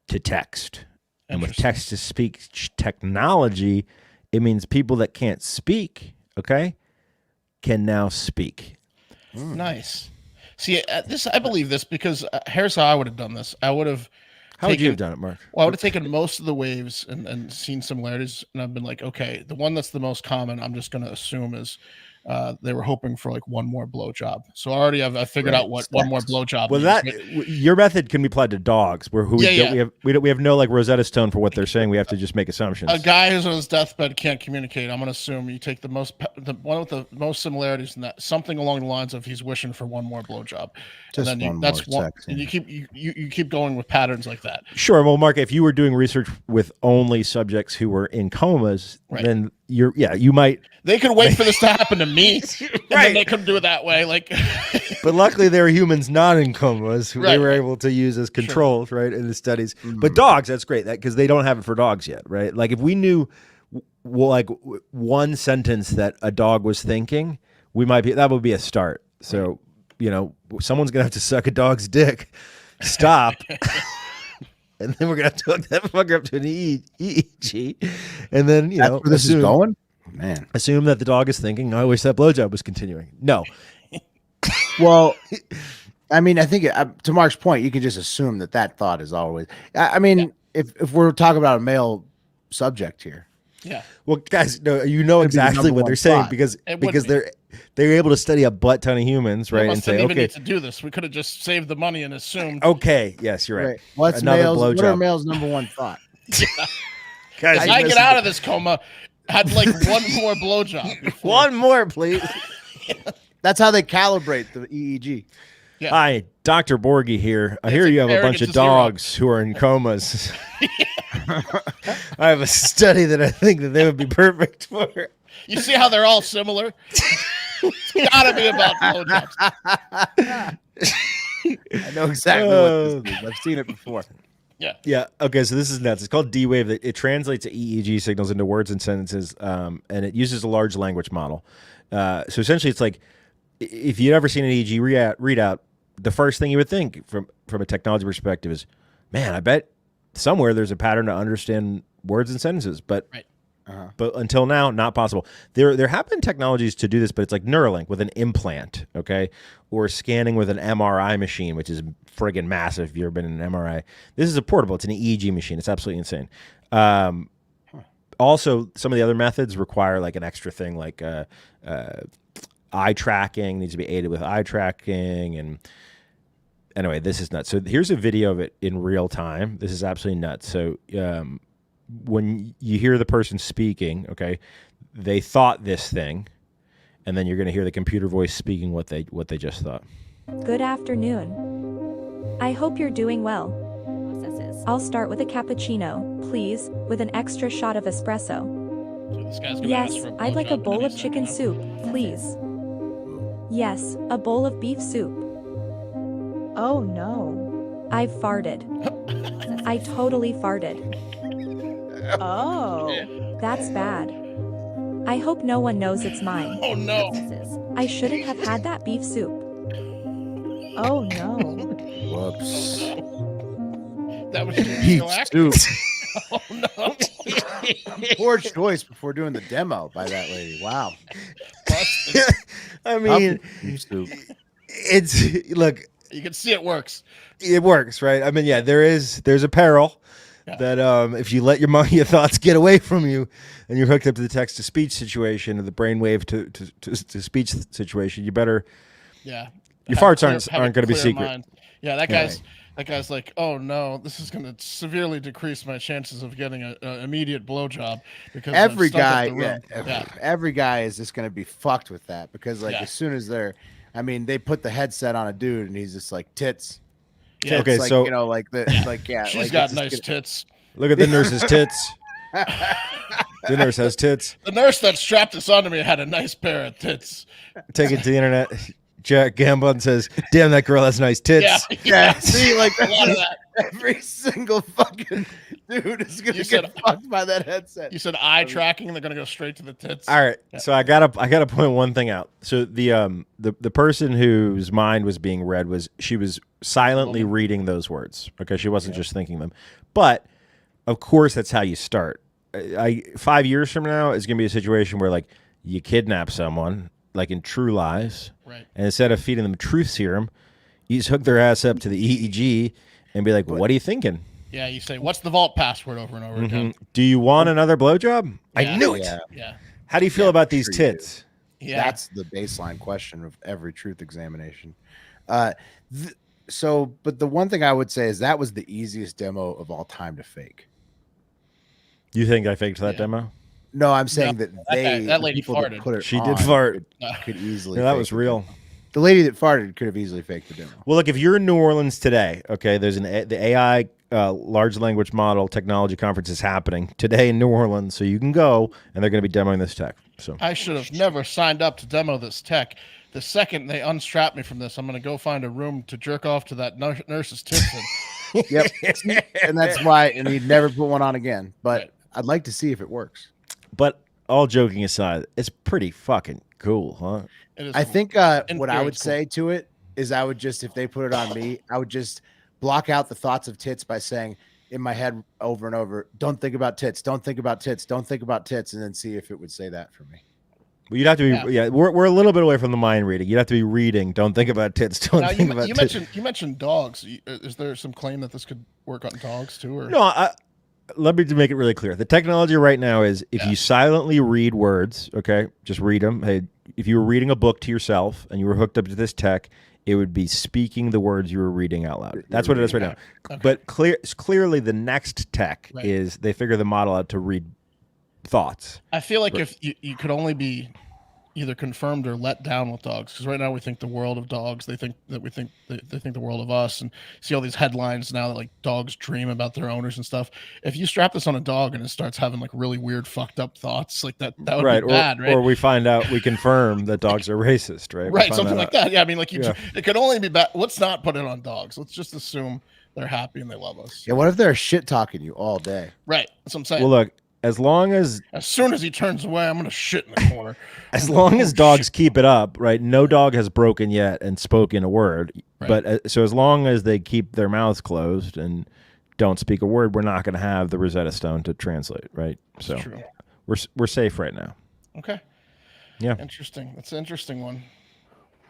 to text. And with text-to-speech technology, it means people that can't speak, okay, can now speak. Nice. See, I believe this because here's how I would have done this. I would have. How would you have done it, Mark? Well, I would have taken most of the waves and seen similarities, and I've been like, okay, the one that's the most common, I'm just going to assume is they were hoping for like one more blowjob. So already I figured out what one more blowjob. Well, means. your method can be applied to dogs, where we have no like Rosetta Stone for what they're saying. We have to just make assumptions. A guy who's on his deathbed can't communicate. I'm going to assume you take the one with the most similarities in that, something along the lines of he's wishing for one more blowjob. Just and then that's one. And you keep going with patterns like that. Sure. Well, Mark, if you were doing research with only subjects who were in comas, then you might. They could wait for this to happen to me, and then they could do it that way. Like, but luckily there are humans not in comas who they were able to use as controls, right, in the studies. But dogs, that's great, because they don't have it for dogs yet, right? Like if we knew, like one sentence that a dog was thinking, that would be a start. So someone's gonna have to suck a dog's dick. Stop. And then we're gonna have to hook that fucker up to an EEG, and then that's where this is going. Man, assume that the dog is thinking, I wish that blowjob was continuing. No. Well, I mean, I think to Mark's point, you can just assume that thought is always. I mean, if we're talking about a male subject here, yeah. Well, guys, no, exactly what they're saying because they're able to study a butt ton of humans, right? And say, okay, need to do this. We could have just saved the money and assumed. Okay, yes, you're right. What's males? What are males' number one thought? Guys, I get out of this coma. I'd like one more blowjob. One more, please. That's how they calibrate the EEG. Yeah. Hi, Dr. Borgie here. I hear you have a bunch of dogs who are in comas. I have a study that I think that they would be perfect for. You see how they're all similar? It's gotta be about blowjobs. I know exactly what this is. I've seen it before. Yeah. Yeah. Okay. So this is nuts. It's called D-Wave. It translates EEG signals into words and sentences, and it uses a large language model. So essentially, it's like if you'd ever seen an EEG readout, the first thing you would think from a technology perspective is, man, I bet somewhere there's a pattern to understand words and sentences, but. Right. But until now, not possible. There have been technologies to do this, but it's like Neuralink with an implant, okay, or scanning with an MRI machine, which is friggin' massive. If you've ever been in an MRI, this is a portable. It's an EEG machine. It's absolutely insane. Also, some of the other methods require like an extra thing, like eye tracking needs to be aided with eye tracking, and anyway, this is nuts. So here's a video of it in real time. This is absolutely nuts. So. When you hear the person speaking, okay, they thought this thing, and then you're going to hear the computer voice speaking what they just thought. Good afternoon. I hope you're doing well. I'll start with a cappuccino, please, with an extra shot of espresso. Yes, I'd like a bowl of chicken soup, please. Yes, a bowl of beef soup. Oh no. I've farted. I totally farted. Oh. That's bad. I hope no one knows it's mine. Oh no. I shouldn't have had that beef soup. Oh no. Whoops. That was beef soup. Oh no. Poor choice before doing the demo by that lady. Wow. I mean, it's look. You can see it works. It works, right? I mean, yeah, there's a peril. Yeah. That if you let your thoughts get away from you and you're hooked up to the text-to-speech situation or the brainwave to speech situation, you better. Yeah. Your farts aren't going to be secret. Mind. Yeah, that guy's like, oh no, this is going to severely decrease my chances of getting an immediate blowjob because every guy is just going to be fucked with that because as soon as they put the headset on a dude and he's just like tits. Yeah. Okay, like, so she's got nice tits. Look at the nurse's tits. The nurse has tits. The nurse that strapped this onto me had a nice pair of tits. Take it to the internet. Jack Gambon says, "Damn, that girl has nice tits." Yeah. See, like a lot of that. Every single fucking dude is gonna get fucked by that headset. You said eye tracking, they're gonna go straight to the tits. All right, so I gotta point one thing out. So the person whose mind was being read she was silently reading those words. Okay, she wasn't just thinking them. But of course, that's how you start. 5 years from now is gonna be a situation where like you kidnap someone, like in True Lies, right? And instead of feeding them truth serum, you just hook their ass up to the EEG and be like, "What are you thinking?" Yeah, you say, "What's the vault password?" over and over again. Do you want another blowjob? Yeah. I knew it. Yeah. How do you feel about these tits? Yeah, that's the baseline question of every truth examination. So, but the one thing I would say is that was the easiest demo of all time to fake. You think I faked that demo? No, I'm saying that that lady farted. Put it she on did fart. could easily. Yeah, that was real. The lady that farted could have easily faked the demo. Well, look, if you're in New Orleans today, okay, there's the AI large language model technology conference is happening today in New Orleans, so you can go and they're going to be demoing this tech. So I should have never signed up to demo this tech. The second they unstrap me from this, I'm going to go find a room to jerk off to that nurse's tits in. Yep, and that's why, and he'd never put one on again. But I'd like to see if it works. But all joking aside, it's pretty fucking cool, huh? I think what I would say to it is I would just, if they put it on me, I would just block out the thoughts of tits by saying in my head over and over, don't think about tits, don't think about tits, don't think about tits, and then see if it would say that for me. Well, you'd have to be, we're a little bit away from the mind reading. You'd have to be reading, don't think about tits, don't think about tits. You mentioned dogs. Is there some claim that this could work on dogs too? Or? No, let me make it really clear. The technology right now is if you silently read words, okay, just read them. Hey, if you were reading a book to yourself and you were hooked up to this tech, it would be speaking the words you were reading out loud. That's what it is right now. Okay. But clearly the next tech is they figure the model out to read thoughts. I feel like if you could only be either confirmed or let down with dogs, because right now we think the world of dogs. They think that they think the world of us, and see all these headlines now that like dogs dream about their owners and stuff. If you strap this on a dog and it starts having like really weird, fucked up thoughts, like that would be bad, right? Or we find out, we confirm that dogs are racist, right? Right, something like that. Yeah, I mean, like it could only be bad. Let's not put it on dogs. Let's just assume they're happy and they love us. Yeah, what if they're shit talking you all day? Right, that's what I'm saying. Well, look. As soon as he turns away, I'm gonna shit in the corner. As long as dogs keep it up, right? No dog has broken yet and spoken a word. Right. But so as long as they keep their mouths closed and don't speak a word, we're not going to have the Rosetta Stone to translate, right? So true. We're safe right now. Okay. Yeah. Interesting. That's an interesting one.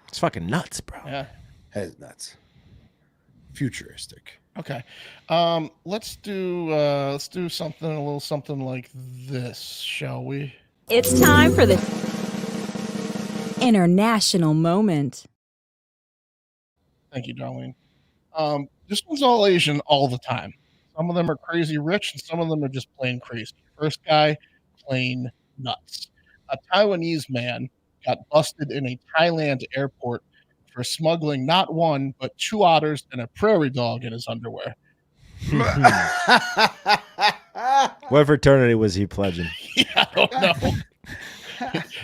It's fucking nuts, bro. Yeah. That is nuts. Futuristic. Okay. Let's do something, a little something like this, shall we? It's time for the international moment. Thank you, Darlene. This one's all Asian all the time. Some of them are crazy rich and some of them are just plain crazy. First guy, plain nuts. A Taiwanese man got busted in a Thailand airport for smuggling not one, but 2 otters and a prairie dog in his underwear. What fraternity was he pledging? Yeah, I don't know.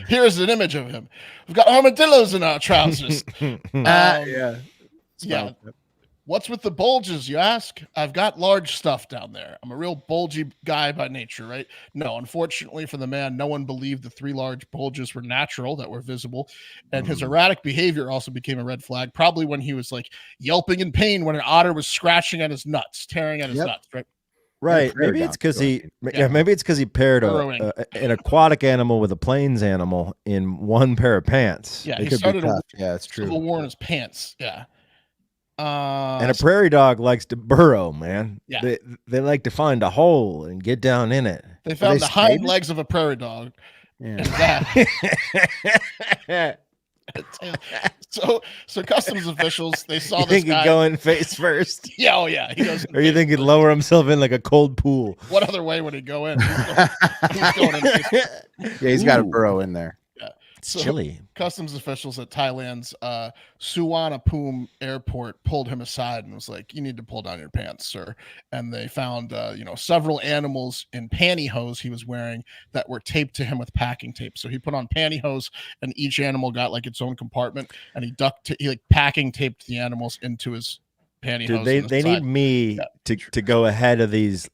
Here's an image of him. We've got armadillos in our trousers. Yeah. What's with the bulges, you ask? I've got large stuff down there. I'm a real bulgy guy by nature, right? No, unfortunately for the man, no one believed the 3 large bulges were natural, that were visible. And his erratic behavior also became a red flag, probably when he was like yelping in pain when an otter was scratching at his nuts, tearing at his nuts, right? Right. Maybe it's because he paired an aquatic animal with a plains animal in one pair of pants. Yeah, he started it's true. Civil War in his pants. Yeah. And a prairie dog likes to burrow, man. Yeah. They like to find a hole and get down in it. They found the hind legs of a prairie dog. Yeah. So customs officials, they saw this guy. He'd go in face first? Yeah, oh yeah. He goes. Or you think he'd lower himself in like a cold pool? What other way would he go in? He's going in face. Yeah, he's got a burrow in there. Yeah. It's chilly. Customs officials at Thailand's Suvarnabhumi airport pulled him aside and was like, "You need to pull down your pants, sir." And they found, several animals in pantyhose he was wearing that were taped to him with packing tape. So he put on pantyhose, and each animal got like its own compartment, and he packing taped the animals into his pantyhose. Dude, on the they side. need me to go ahead of these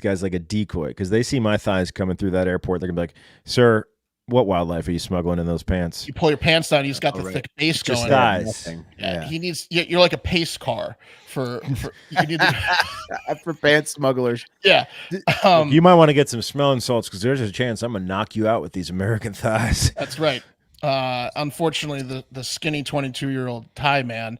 guys like a decoy, because they see my thighs coming through that airport. They're gonna be like, "Sir, what wildlife are you smuggling in those pants?" You pull your pants down, he's got the thick base Just going. thighs. Yeah, he needs. You're like a pace car for you need to, for pants smugglers. Yeah, you might want to get some smelling salts, because there's a chance I'm gonna knock you out with these American thighs. That's right. Unfortunately, the skinny 22-year-old Thai man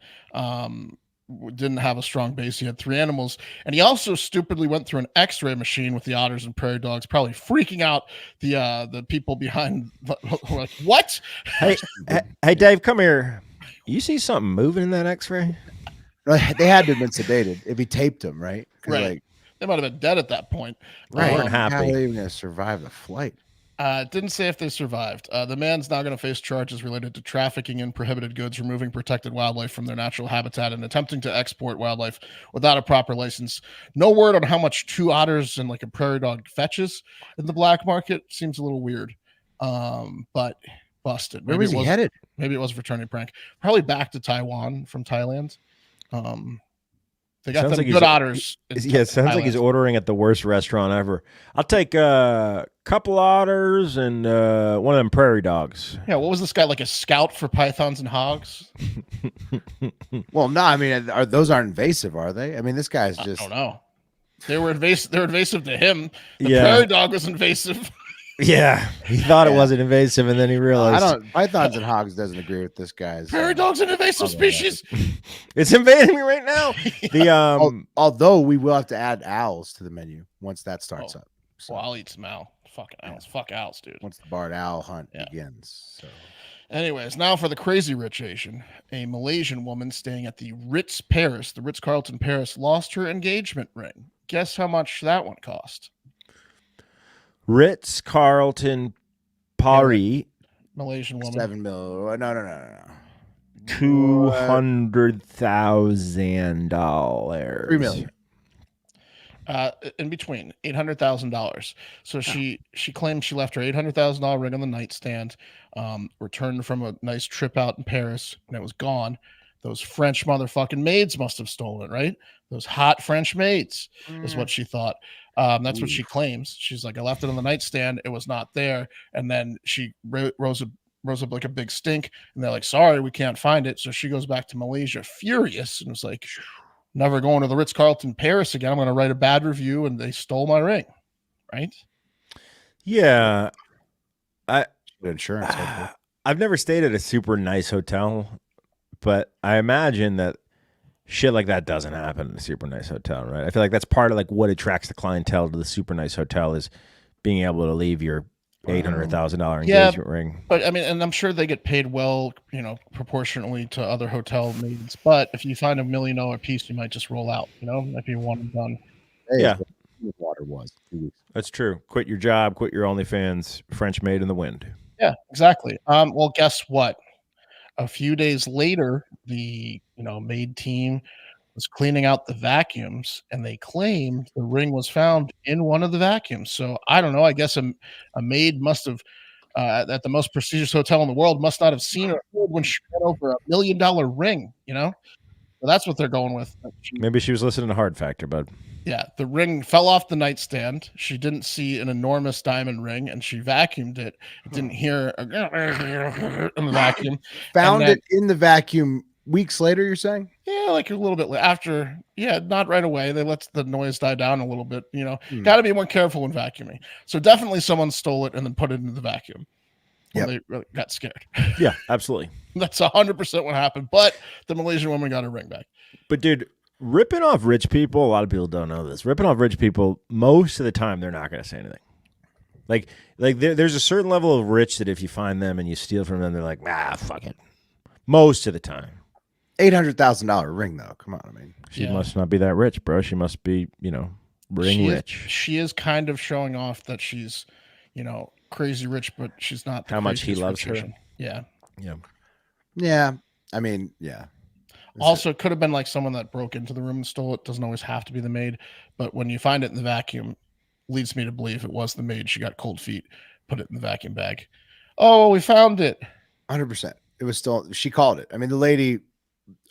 didn't have a strong base. He had 3 animals, and he also stupidly went through an X-ray machine with the otters and prairie dogs, probably freaking out the people behind. Who were like, what? Hey, Dave, come here. You see something moving in that X-ray? They had to have been sedated if he taped them, right? Right. Like, they might have been dead at that point. right. weren't happy. How are they even going to survive the flight? Didn't say if they survived. The man's now going to face charges related to trafficking in prohibited goods, removing protected wildlife from their natural habitat, and attempting to export wildlife without a proper license. No word on how much 2 otters and like a prairie dog fetches in the black market. Seems a little weird, but busted. Where was he headed? Maybe it was a fraternity prank. Probably back to Taiwan from Thailand. They got Sounds them like good otters. Yeah, it sounds like he's ordering at the worst restaurant ever. I'll take a couple otters and one of them prairie dogs. Yeah, what was this guy, like a scout for pythons and hogs? Well, no, I mean, those aren't invasive, are they? I mean, this guy's just. I don't know. They were invasive. They're invasive to him. The Yeah. prairie dog was invasive. Yeah, he thought it wasn't invasive, and then he realized Pythons and hogs doesn't agree with this guy's. Prairie dog's an invasive species. It's invading me right now. The although we will have to add owls to the menu once that starts up. So, well, I'll eat some owl. Fucking owls. Fuck owls, dude. Once the barred owl hunt begins. So. Anyways, now for the crazy rich Asian. A Malaysian woman staying at the Ritz Paris, the Ritz-Carlton Paris, lost her engagement ring. Guess how much that one cost? Ritz-Carlton Paris, Malaysian woman. $7 million. No. $200,000. $3 million. In between $800,000. So she claimed she left her $800,000 ring on the nightstand, returned from a nice trip out in Paris, and it was gone. Those French motherfucking maids must have stolen it, right? Those hot French maids is what she thought. That's what she claims. She's like, I left it on the nightstand. It was not there. And then she rose up like a big stink. And they're like, sorry, we can't find it. So she goes back to Malaysia furious and was like, never going to the Ritz-Carlton Paris again. I'm going to write a bad review. And they stole my ring. Right? Yeah. Insurance. I've never stayed at a super nice hotel, but I imagine that shit like that doesn't happen in a super nice hotel, right? I feel like that's part of like what attracts the clientele to the super nice hotel is being able to leave your $800,000 engagement ring. But I mean, and I'm sure they get paid well, proportionally to other hotel maids. But if you find $1 million piece, you might just roll out, if you want it done. Yeah. Water was 2 weeks. That's true. Quit your job, quit your OnlyFans, French maid in the wind. Yeah, exactly. Well, guess what? A few days later, the maid team was cleaning out the vacuums, and they claimed the ring was found in one of the vacuums. So I don't know. I guess a maid must have at the most prestigious hotel in the world must not have seen her when she got over $1 million ring. So that's what they're going with. Maybe she was listening to Hard Factor, bud. Yeah, the ring fell off the nightstand. She didn't see an enormous diamond ring, and she vacuumed it. Didn't hear in the vacuum. Found it in the vacuum weeks later, you're saying? Yeah, like a little bit after. Yeah, not right away. They let the noise die down a little bit. Got to be more careful when vacuuming. So definitely someone stole it and then put it into the vacuum. When they really got scared. Yeah, absolutely. That's 100% what happened. But the Malaysian woman got her ring back. But dude, ripping off rich people, a lot of people don't know this. Ripping off rich people, most of the time, they're not going to say anything. Like there's a certain level of rich that if you find them and you steal from them, they're like, fuck it. Most of the time. $800,000 ring, though. Come on, I mean. She must not be that rich, bro. She must be, ring rich. She is kind of showing off that she's, crazy rich, but she's not. How much he loves her. Yeah. Yeah. Yeah. I mean, yeah. Also, it could have been like someone that broke into the room and stole it. Doesn't always have to be the maid, but when you find it in the vacuum, leads me to believe it was the maid. She got cold feet, put it in the vacuum bag. Oh, we found it. 100%. It was still. She called it. I mean, the lady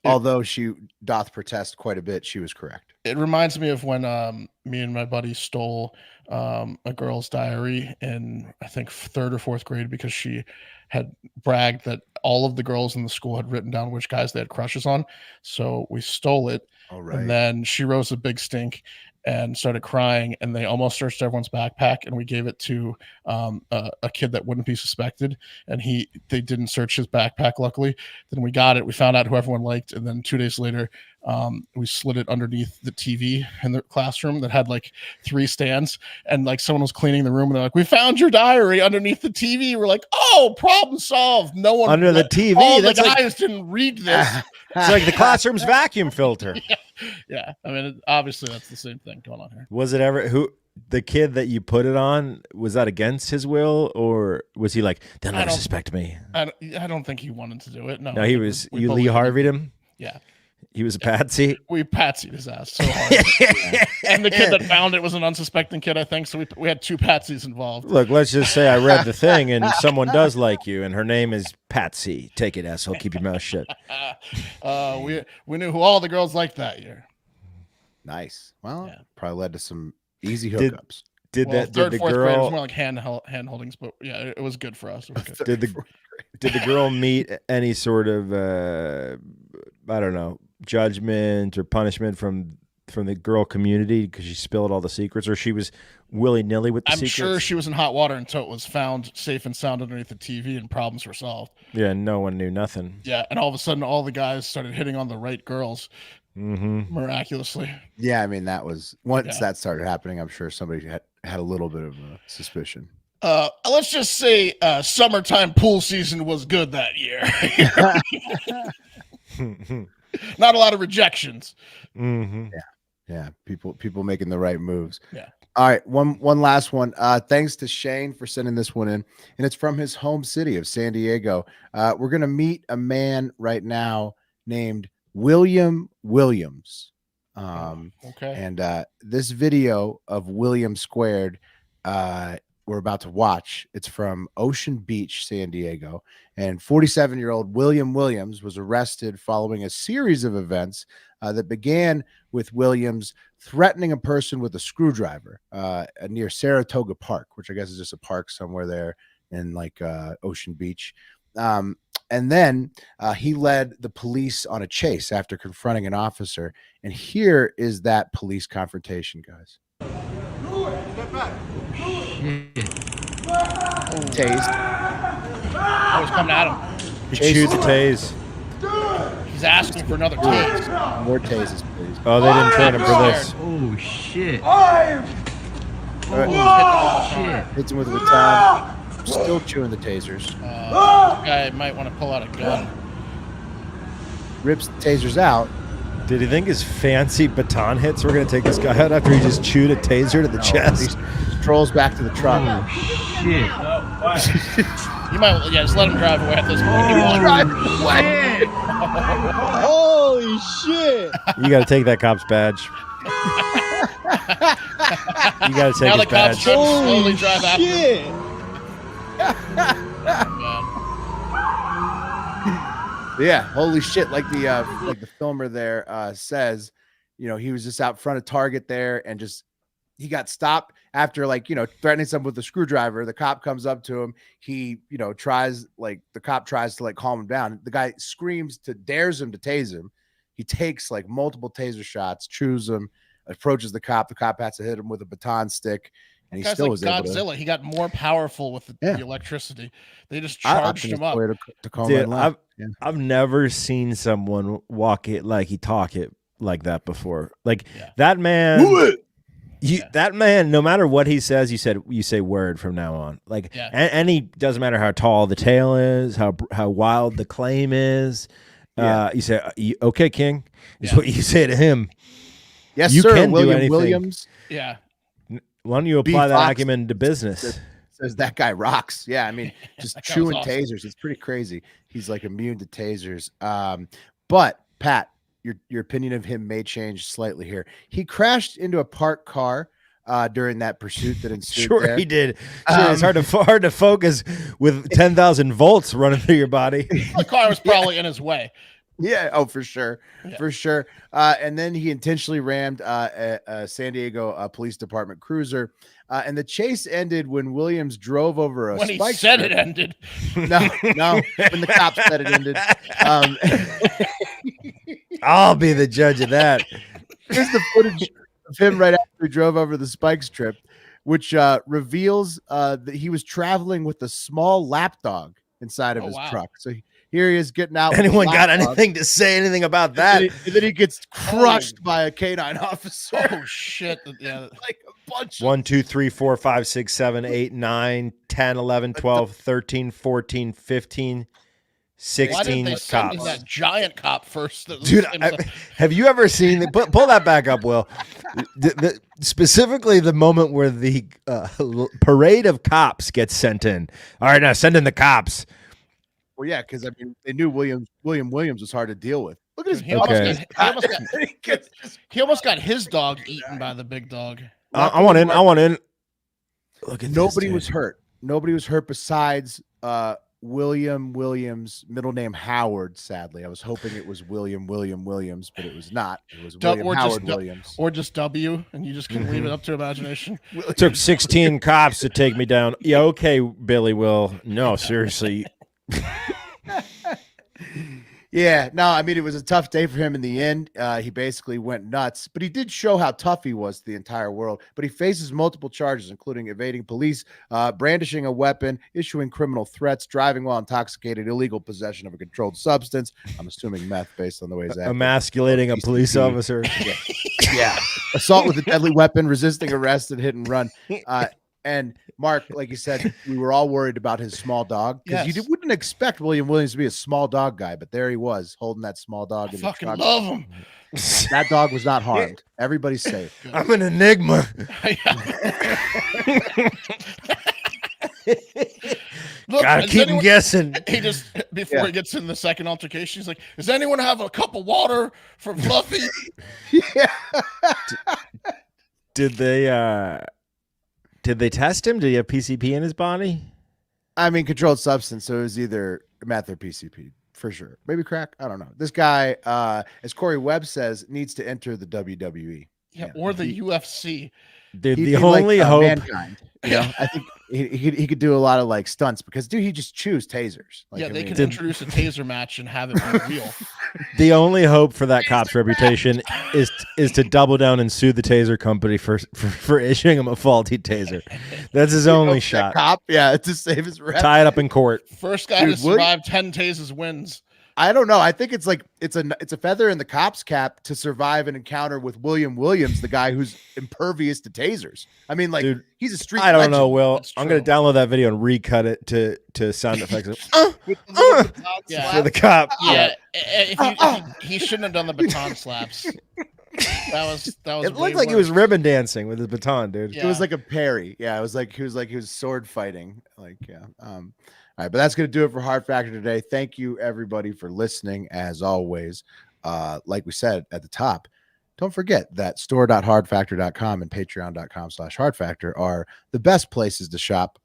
although she doth protest quite a bit, she was correct. It reminds me of when me and my buddy stole a girl's diary in, I think, 3rd or 4th grade because she had bragged that all of the girls in the school had written down which guys they had crushes on. So we stole it. And then she rose a big stink and started crying, and they almost searched everyone's backpack, and we gave it to a kid that wouldn't be suspected, and they didn't search his backpack, luckily. Then we got it, we found out who everyone liked, and then 2 days later we slid it underneath the TV in the classroom that had like 3 stands, and like someone was cleaning the room, and they're like, we found your diary underneath the TV. We're like, oh, problem solved. No one under the TV. All the guys didn't read this. It's like the classroom's vacuum filter. Yeah. I mean, obviously that's the same thing going on here. Was it ever the kid that you put it on? Was that against his will, or was he like, they'll never suspect me? I don't think he wanted to do it. No, he was. You Lee Harvey'd him. Yeah, he was a patsy. We patsied his ass so hard. And the kid that found it was an unsuspecting kid, I think. So we had 2 patsies involved. Look, let's just say I read the thing, and someone does like you, and her name is Patsy. Take it, asshole. Keep your mouth shut. We knew who all the girls liked that year. Nice. Well, probably led to some easy hookups. Did the 3rd, 4th grade, it was girl more like hand holdings, but yeah, it was good for us. It was good. Did the girl meet any sort of I don't know, judgment or punishment from the girl community because she spilled all the secrets, or she was willy-nilly with the secrets? I'm sure she was in hot water until it was found safe and sound underneath the TV and problems were solved. Yeah, no one knew nothing. Yeah, and all of a sudden all the guys started hitting on the right girls. Miraculously. Yeah, I mean, that was once that started happening, I'm sure somebody had a little bit of a suspicion. Let's just say summertime pool season was good that year. Not a lot of rejections. Yeah, people making the right moves. Yeah. All right, one last one. Thanks to Shane for sending this one in, and it's from his home city of San Diego. We're gonna meet a man right now named William Williams. Okay. And this video of William Squared we're about to watch, it's from Ocean Beach, San Diego, and 47-year-old William Williams was arrested following a series of events that began with Williams threatening a person with a screwdriver near Saratoga Park, which I guess is just a park somewhere there in like Ocean Beach. And then he led the police on a chase after confronting an officer. And here is that police confrontation, guys. Tased. I was coming at him. He chewed the tase. He's asking for another tase. More tases, please. Oh, they didn't train him for this. Oh, shit. Shit. Hits him with a baton. Still chewing the tasers. This guy might want to pull out a gun. Rips the tasers out. Did he think his fancy baton hits were going to take this guy out after he just chewed a taser to the chest? He strolls back to the truck. Oh, shit. You might, just let him drive away at this point. Holy shit. You got to take that cop's badge. You got to take now his the cops badge. trying to slowly drive after him. Yeah, holy shit! Like the filmer there says, he was just out front of Target there, and he got stopped after threatening someone with a screwdriver. The cop comes up to him. He the cop tries to calm him down. The guy dares him to tase him. He takes multiple taser shots, chews him, approaches the cop. The cop has to hit him with a baton stick. And he still was able to. Godzilla. He got more powerful with the electricity. They just charged him up. Dude, I've never seen someone walk it like he talk it like that before. That man. That man, no matter what he says, you say word from now on. And he doesn't matter how tall the tail is, how wild the claim is. You say, "Okay, King," is what you say to him. Yes, you sir. Can William do anything. Williams. Yeah. Why don't you apply that acumen to business? Says that guy rocks. Yeah, I mean, just chewing tasers. It's pretty crazy. He's immune to tasers. But Pat, your opinion of him may change slightly here. He crashed into a parked car during that pursuit that ensued. Sure, there. he did. It's hard to focus with 10,000 volts running through your body. The car was probably in his way. Yeah. Oh, for sure. Yeah. For sure. And then he intentionally rammed a San Diego Police Department cruiser. And the chase ended when Williams drove over a When he spike said strip. it ended. No, when the cops said it ended. I'll be the judge of that. Here's the footage of him right after he drove over the spike strip, which reveals that he was traveling with a small lapdog inside of his truck. So here he is getting out. Anyone got anything to say anything about that? And then he gets crushed by a canine officer. Oh shit! Yeah, like a bunch. 1, 2, 3, 4, 5, 6, 7, 8, 9, 10, 11, 12, 13, 14, 15, 16 Why didn't they send cops. that giant cop first? Dude, have you ever seen pull that back up, Will? Specifically the moment where the parade of cops gets sent in. All right, now send in the cops. Well, yeah, because I mean they knew William Williams was hard to deal with. Look at his. He almost got his dog eaten by the big dog. I want in. Look at Nobody was hurt. Nobody was hurt besides William Williams, middle name Howard. Sadly, I was hoping it was William Williams, but it was not. It was William Howard Williams, or just W, and you just can leave it up to imagination. It took 16 cops to take me down. Yeah, okay, Billy. Will. No, seriously. Yeah, no, I mean, it was a tough day for him in the end. He basically went nuts, but he did show how tough he was to the entire world. But he faces multiple charges, including evading police, brandishing a weapon, issuing criminal threats, driving while intoxicated, illegal possession of a controlled substance. I'm assuming meth based on the way he's acting. Emasculating a police officer. Yeah. Assault with a deadly weapon, resisting arrest, and hit and run. And Mark, like you said, we were all worried about his small dog because you wouldn't expect William Williams to be a small dog guy, but there he was holding that small dog in the truck. Love him. That dog was not harmed. Everybody's safe. I'm an enigma. Look, gotta keep him guessing. He just before he gets in the second altercation, he's like, "Does anyone have a cup of water for Fluffy?" Did they test him? Did he have PCP in his body? I mean, controlled substance. So it was either meth or PCP for sure. Maybe crack. I don't know. This guy, as Corey Webb says, needs to enter the WWE. Yeah, or the UFC. Dude, the only hope. Mankind, you know, I think he could do a lot of like stunts because dude, he just chews tasers. Like, yeah, they could introduce a taser match and have it be real. The only hope for that cop's reputation is to double down and sue the taser company for issuing him a faulty taser. That's his only shot. Cop, yeah, to save his rep. Tie it up in court. First guy to survive 10 tasers wins. I don't know. I think it's like it's a feather in the cop's cap to survive an encounter with William Williams, the guy who's impervious to tasers. I mean, like, dude, he's a street. I don't know, Will. I'm gonna download that video and recut it to sound effects. For the cop. Yeah, he shouldn't have done the baton slaps. That was. It looked like he was ribbon dancing with his baton, dude. Yeah. It was like a parry. Yeah, it was like he was sword fighting. Like, yeah. All right, but that's going to do it for Hard Factor today. Thank you, everybody, for listening, as always. Like we said at the top, don't forget that store.hardfactor.com and patreon.com/hardfactor are the best places to shop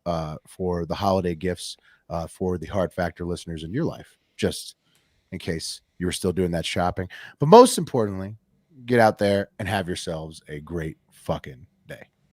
for the holiday gifts for the Hard Factor listeners in your life, just in case you were still doing that shopping. But most importantly, get out there and have yourselves a great fucking